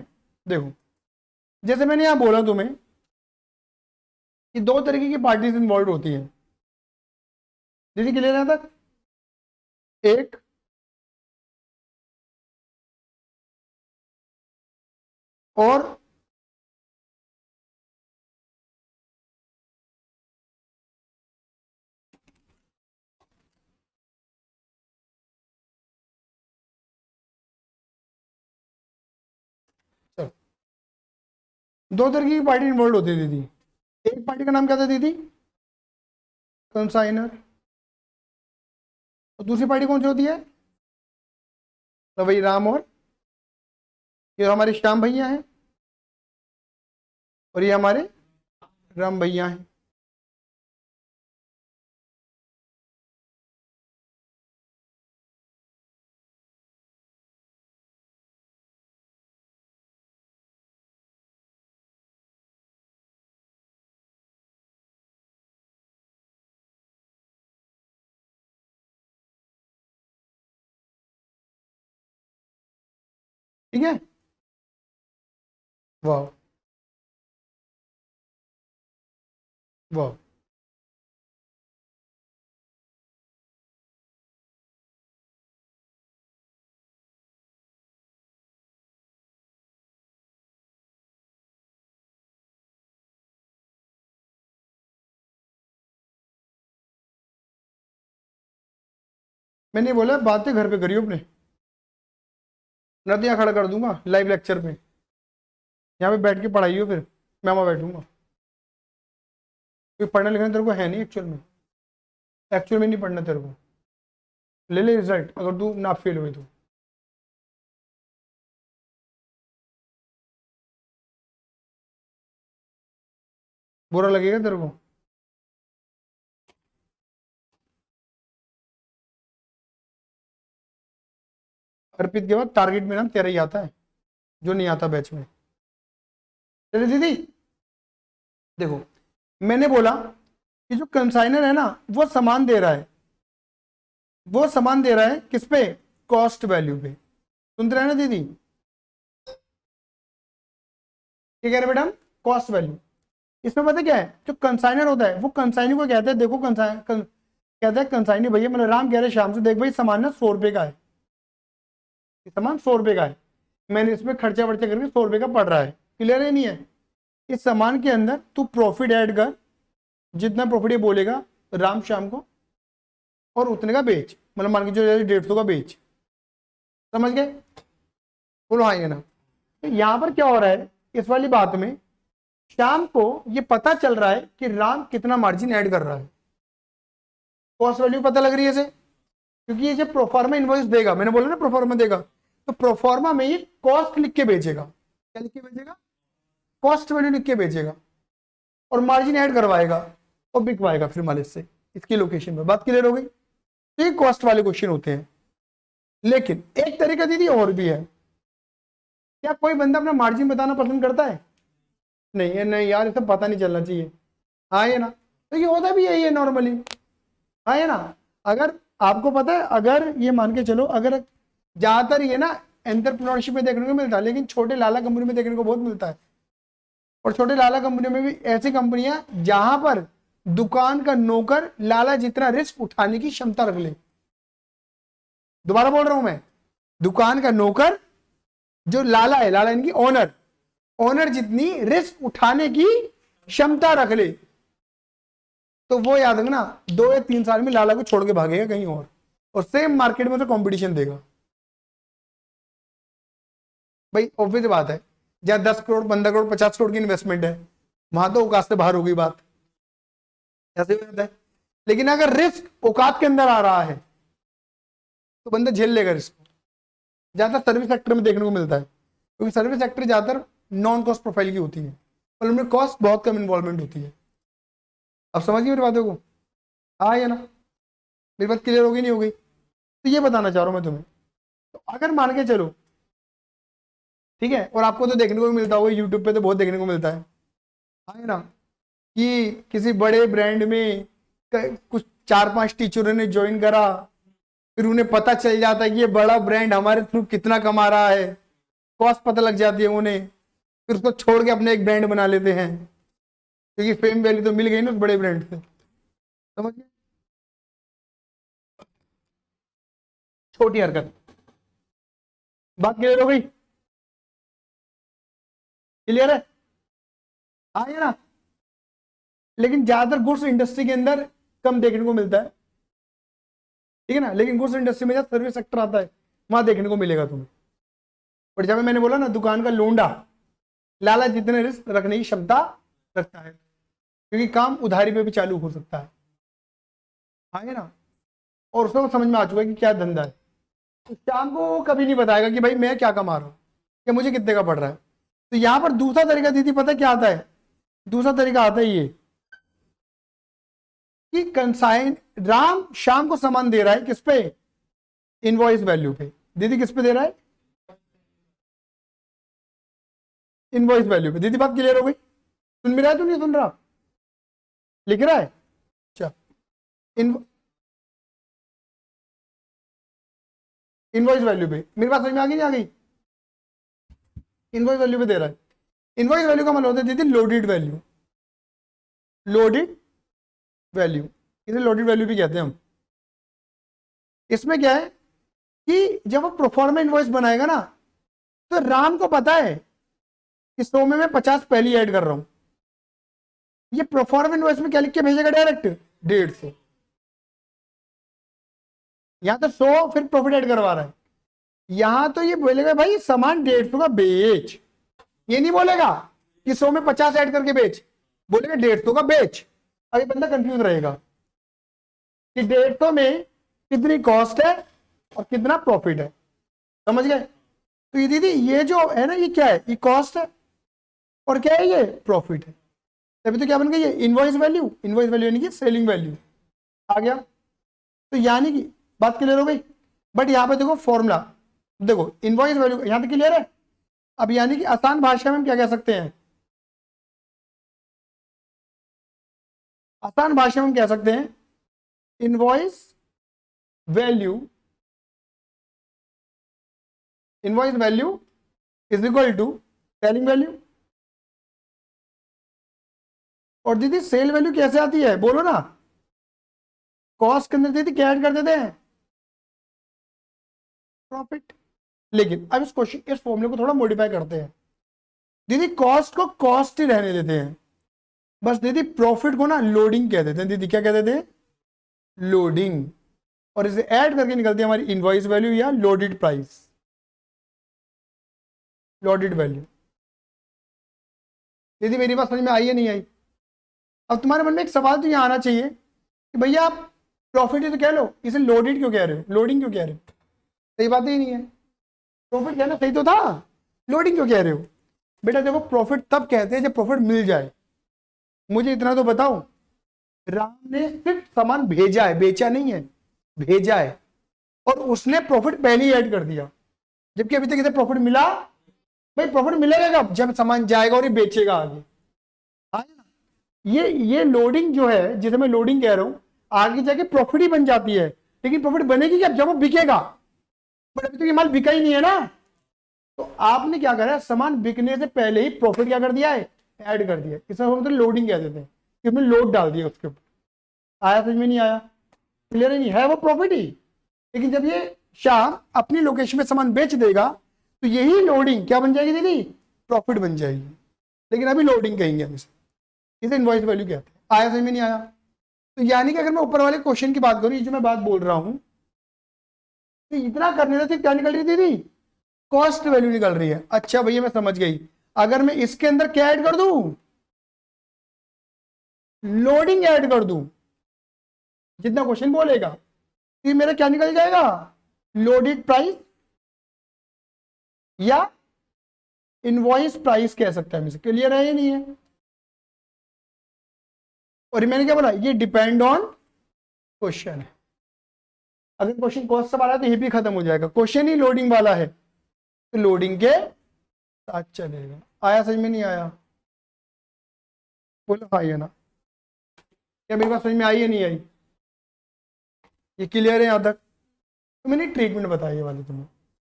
देखो जैसे मैंने यहाँ बोला तुम्हें कि दो तरीके की पार्टीज इन्वॉल्व होती हैं, दीदी क्लियर है तक। एक और चलो, दो तरीके की पार्टी इन्वॉल्व होती है दीदी। एक पार्टी का नाम क्या था दीदी, कंसाइनर, और दूसरी पार्टी कौन सी होती है, तो भाई राम, और ये हमारे श्याम भैया हैं और ये हमारे राम भैया हैं। ठीक है, वाह वाह, मैंने बोला बातें घर पे करियो अपने, न तो यहाँ खड़ा कर दूंगा लाइव लेक्चर पे, यहाँ पे बैठ के पढ़ाइयो, फिर मैं वहाँ बैठूंगा। क्योंकि पढ़ना लिखना तेरे को है नहीं एक्चुअल में, एक्चुअल में नहीं पढ़ना तेरे को। ले ले रिजल्ट अगर तू ना फेल हुई तो। बुरा लगेगा तेरे को। अर्पित के बाद टारगेट में नाम तेरा ही आता है। जो नहीं आता बैच में। चलिए दीदी देखो, मैंने बोला कि जो कंसाइनर है ना वो सामान दे रहा है, वो सामान दे रहा है किस पे, कॉस्ट वैल्यू पे। सुनते रहे ना दीदी, क्या कह रहे बेटा हम, कॉस्ट वैल्यू। इसमें पता क्या है, जो कंसाइनर होता है वो कंसाइनी को कहते हैं, देखो कहता है कंसाइनी भैया, मतलब राम कह रहे शाम से, देख भाई सामान ना 100 रुपए का है, सामान 100 रुपए का है, मैंने इसमें खर्चा वर्चा करके 100 रुपए का पड़ रहा है, क्लियर है नहीं है। इस सामान के अंदर तू प्रॉफिट ऐड कर, जितना प्रॉफिट ये बोलेगा राम शाम को, और उतने का बेच, मतलब मान के जो 150 का बेच, समझ गए, बोलो हाँ ये ना। तो यहां पर क्या हो रहा है इस वाली बात में, शाम को ये पता चल रहा है कि राम कितना मार्जिन ऐड कर रहा है, कॉस्ट वैल्यू पता लग रही है इसे, क्योंकि ये जब प्रोफार्मा इनवॉइस देगा, मैंने बोला ना प्रोफार्मा देगा, तो प्रोफार्मा में ये कॉस्ट लिख के बेचेगा, क्या लिख के बेचेगा, कॉस्ट वैल्यू लिख के बेचेगा, और मार्जिन ऐड करवाएगा और बिकवाएगा फिर मालिक से इसकी लोकेशन पे। बात क्लियर हो गई। तो ये कॉस्ट वाले क्वेश्चन होते हैं। लेकिन एक तरीका दीदी और भी है, क्या कोई बंदा अपना मार्जिन बताना पसंद करता है, नहीं नहीं यार इसे पता नहीं चलना चाहिए, हाँ ये ना, तो ये होता भी यही है नॉर्मली, हाँ ये ना। अगर आपको पता है, अगर ये मान के चलो, अगर ज्यादातर ये ना एंटरप्रेन्योरशिप में देखने को मिलता है, लेकिन छोटे लाला कंपनी में देखने को बहुत मिलता है, और छोटे लाला कंपनी में भी ऐसी कंपनियां जहां पर दुकान का नौकर लाला जितना रिस्क उठाने की क्षमता रख ले, दोबारा बोल रहा हूं मैं, दुकान का नौकर जो लाला है, लाला इनकी ओनर, ओनर जितनी रिस्क उठाने की क्षमता रख ले, तो वो याद रखना 2 या 3 साल में लाला को छोड़ के भागेगा कहीं और सेम मार्केट में तो कंपटीशन देगा। भाई ऑब्वियस बात है, जहां 10 करोड़ 15 करोड़ 50 करोड़ की इन्वेस्टमेंट है, वहां तो औकात से बाहर हो गई बात, ऐसे हो जाता है। लेकिन अगर रिस्क औकात के अंदर आ रहा है तो बंदा झेल लेगा रिस्क। ज्यादातर सर्विस सेक्टर में देखने को मिलता है, क्योंकि सर्विस सेक्टर ज्यादातर नॉन कॉस्ट प्रोफाइल की होती है, और उनमें कॉस्ट बहुत कम इन्वॉल्वमेंट होती है। अब समझिए मेरी बातों को, हाँ या ना, मेरी बात क्लियर हो गई नहीं हो गई। तो ये बताना चाह रहा हूं मैं तुम्हें। तो अगर मान के चलो, ठीक है, और आपको तो देखने को भी मिलता होगा, यूट्यूब पे तो बहुत देखने को मिलता है, हाँ या ना, कि किसी बड़े ब्रांड में कुछ 4-5 टीचरों ने ज्वाइन करा, फिर उन्हें पता चल जाता है कि ये बड़ा ब्रांड हमारे थ्रू कितना कमा रहा है, कॉस्ट पता लग जाती है उन्हें, फिर उसको छोड़ के अपने एक ब्रांड बना लेते हैं, क्योंकि फेम वैल्यू तो मिल गई ना उस बड़े ब्रांड से, समझ गए। छोटी हरकत, बात क्लियर हो गई, क्लियर है, हाँ या ना। लेकिन ज्यादातर गुड्स इंडस्ट्री के अंदर कम देखने को मिलता है, ठीक है ना, लेकिन गुड्स इंडस्ट्री में जब सर्विस सेक्टर आता है वहां देखने को मिलेगा तुम्हें। बट जब मैंने बोला ना दुकान का लोंडा लाला जितने रिस्क रखने की क्षमता रखता है, क्योंकि काम उधारी पे भी चालू हो सकता है, हाँ ना, और उसको समझ में आ चुका है कि क्या धंधा है। तो शाम को कभी नहीं बताएगा कि भाई मैं क्या कमा रहा हूँ या मुझे कितने का पड़ रहा है। तो यहां पर दूसरा तरीका दीदी पता क्या आता है, दूसरा तरीका आता है ये कि कंसाइन राम शाम को सामान दे रहा है किस पे, इनवॉइस वैल्यू पे। दीदी किस पे दे रहा है, इनवॉइस वैल्यू पे। दीदी बात क्लियर हो गई, सुन भी रहा है तू नहीं सुन रहा, लिख रहा है, अच्छा इनवॉइस वैल्यू पे। मेरी बात समझ में आ गई नहीं आ गई, इनवॉइस वैल्यू पे दे रहा है। इनवॉइस वैल्यू का मतलब होता है दीदी लोडेड वैल्यू, लोडेड वैल्यू, इसे लोडेड वैल्यू भी कहते हैं हम। इसमें क्या है कि जब वो प्रोफॉर्मा इनवॉइस बनाएगा ना, तो राम को पता है कि 100 में मैं 50 पहली ऐड कर रहा हूं, ये प्रोफॉर्मा इनवॉइस में क्या लिख के भेजेगा, डायरेक्ट 150। यहां तो 100 फिर प्रॉफिट ऐड करवा रहा है, यहां तो ये बोलेगा भाई सामान 150 का बेच, ये नहीं बोलेगा कि 100 में 50 ऐड करके बेच, बोलेगा 150 का बेच। अभी बंदा कंफ्यूज रहेगा कि 150 में कितनी कॉस्ट है और कितना प्रॉफिट है, समझ गए। तो ये दीदी ये जो है ना, ये क्या है, ये कॉस्ट है और क्या है, ये प्रॉफिट है। तभी तो क्या बन गई ये इनवॉइस वैल्यू, इनवॉइस वैल्यू यानी कि सेलिंग वैल्यू आ गया। तो यानी कि बात क्लियर हो गई। बट यहां पे देखो फॉर्मूला, देखो इनवॉइस वैल्यू यहां तक क्लियर है, अब यानी कि आसान भाषा में हम क्या कह सकते हैं, आसान भाषा में हम कह सकते हैं invoice value, invoice value is equal to selling value. और दीदी सेल वैल्यू कैसे आती है बोलो ना, कॉस्ट के अंदर दीदी क्या ऐड कर देते हैं, प्रॉफिट। लेकिन अब इस क्वेश्चन, इस फॉर्मूले को थोड़ा मॉडिफाई करते हैं दीदी, कॉस्ट को कॉस्ट ही रहने देते हैं, बस दीदी प्रॉफिट को ना लोडिंग कह देते हैं। दीदी क्या कह देते हैं, लोडिंग। और इसे ऐड करके निकलती है हमारी इनवॉइस वैल्यू या लोडेड प्राइस, लोडेड वैल्यू। दीदी मेरी बात समझ में आई है नहीं आई? अब तुम्हारे मन में एक सवाल तो यहाँ आना चाहिए कि भैया आप प्रॉफिट ही तो कह लो, इसे लोडेड क्यों कह रहे हो, लोडिंग क्यों कह रहे हो? सही बात ही नहीं है, प्रॉफिट कहना सही तो था, लोडिंग क्यों कह रहे हो? बेटा देखो प्रॉफिट तब कहते हैं जब प्रॉफिट मिल जाए। मुझे इतना तो बताओ, राम ने सिर्फ सामान भेजा है, बेचा नहीं है, भेजा है, और उसने प्रॉफिट पहले ही ऐड कर दिया, जबकि अभी तक इसे प्रॉफिट मिला। भाई प्रॉफिट मिलेगा कब, जब सामान जाएगा और ये बेचेगा आगे। ये लोडिंग जो है, जिसे मैं लोडिंग कह रहा हूं, आगे जाके प्रॉफिट ही बन जाती है। लेकिन प्रॉफिट बनेगी जब वो बिकेगा, बट अभी तो ये माल बिका ही नहीं है ना। तो आपने क्या करा, सामान बिकने से पहले ही प्रॉफिट क्या कर दिया है, ऐड कर दिया। इसे हम मतलब लोडिंग कह देते हैं कि हमने लोड डाल दिया उसके ऊपर। आया समझ में नहीं आया? क्लियर ही नहीं है, वो प्रॉफिट ही। लेकिन जब ये शाम अपनी लोकेशन में सामान बेच देगा तो यही लोडिंग क्या बन जाएगी दीदी, प्रॉफिट बन जाएगी। लेकिन अभी लोडिंग कहेंगे हम इसे इनवॉइस वैल्यू कहते हैं। आया समझ में नहीं आया? तो यानी कि अगर मैं ऊपर वाले क्वेश्चन की बात करूं, ये जो मैं बात बोल रहा हूं, तो इतना करने से क्या निकल रही दीदी, कॉस्ट वैल्यू निकल रही है। अच्छा भैया मैं समझ गई, अगर मैं इसके अंदर क्या ऐड कर दूं, लोडिंग ऐड कर दूं, जितना क्वेश्चन बोलेगा तो ये मेरा क्या निकल जाएगा, लोडेड प्राइस या इनवॉइस प्राइस कह सकते हैं। क्लियर है या नहीं है? और मैंने क्या बोला, ये डिपेंड ऑन क्वेश्चन है। अगर क्वेश्चन कॉस्ट से वाला है तो ये भी खत्म हो जाएगा, क्वेश्चन ही लोडिंग वाला है तो लोडिंग के साथ चलेगा। आया समझ में नहीं आया? बोलो हाँ या ना। क्या मेरी बात समझ में आई या नहीं आई? ये क्लियर है यहाँ तक? तो मैंने ट्रीटमेंट बताई वाले तुम्हें,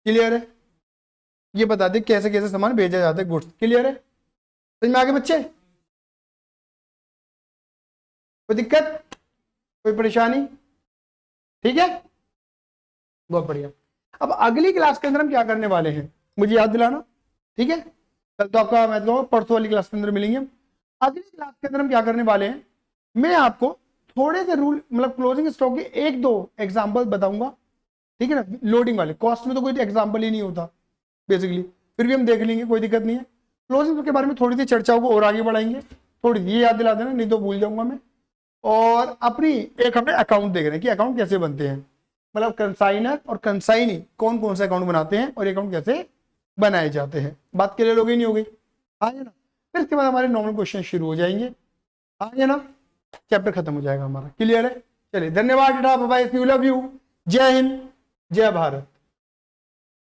क्लियर है? ये बता दे कैसे कैसे सामान भेजा जाता है, गुड्स। क्लियर है? समझ में आगे बच्चे? कोई दिक्कत, कोई परेशानी? ठीक है, बहुत बढ़िया। अब अगली क्लास के अंदर हम क्या करने वाले हैं, मुझे याद दिलाना, ठीक है? कल तो आपका मैं तो परसों वाली क्लास के अंदर मिलेंगे। अगली क्लास के अंदर हम क्या करने वाले हैं, मैं आपको थोड़े से रूल मतलब क्लोजिंग स्टॉक के एक दो एग्जांपल बताऊंगा, ठीक है ना? लोडिंग वाले, कॉस्ट में तो कोई एग्जांपल ही नहीं होता बेसिकली, फिर भी हम देख लेंगे, कोई दिक्कत नहीं है। क्लोजिंग के बारे में थोड़ी सी चर्चाओं को और आगे बढ़ाएंगे, थोड़ी ये याद दिला देना, नहीं तो भूल जाऊंगा मैं। और अपनी एक हमने अकाउंट देख रहे हैं कि अकाउंट कैसे बनते हैं, मतलब कंसाइनर और कंसाइनी कौन कौन से अकाउंट बनाते हैं और अकाउंट कैसे बनाए जाते हैं। बात क्लियर हो गई नहीं हो गई? हाँ है ना? फिर इसके बाद हमारे नॉर्मल क्वेश्चन शुरू हो जाएंगे, हाँ है ना? चैप्टर खत्म हो जाएगा हमारा। क्लियर है? चलिए धन्यवाद, बाय बाय, लव यू, जय हिंद, जय भारत।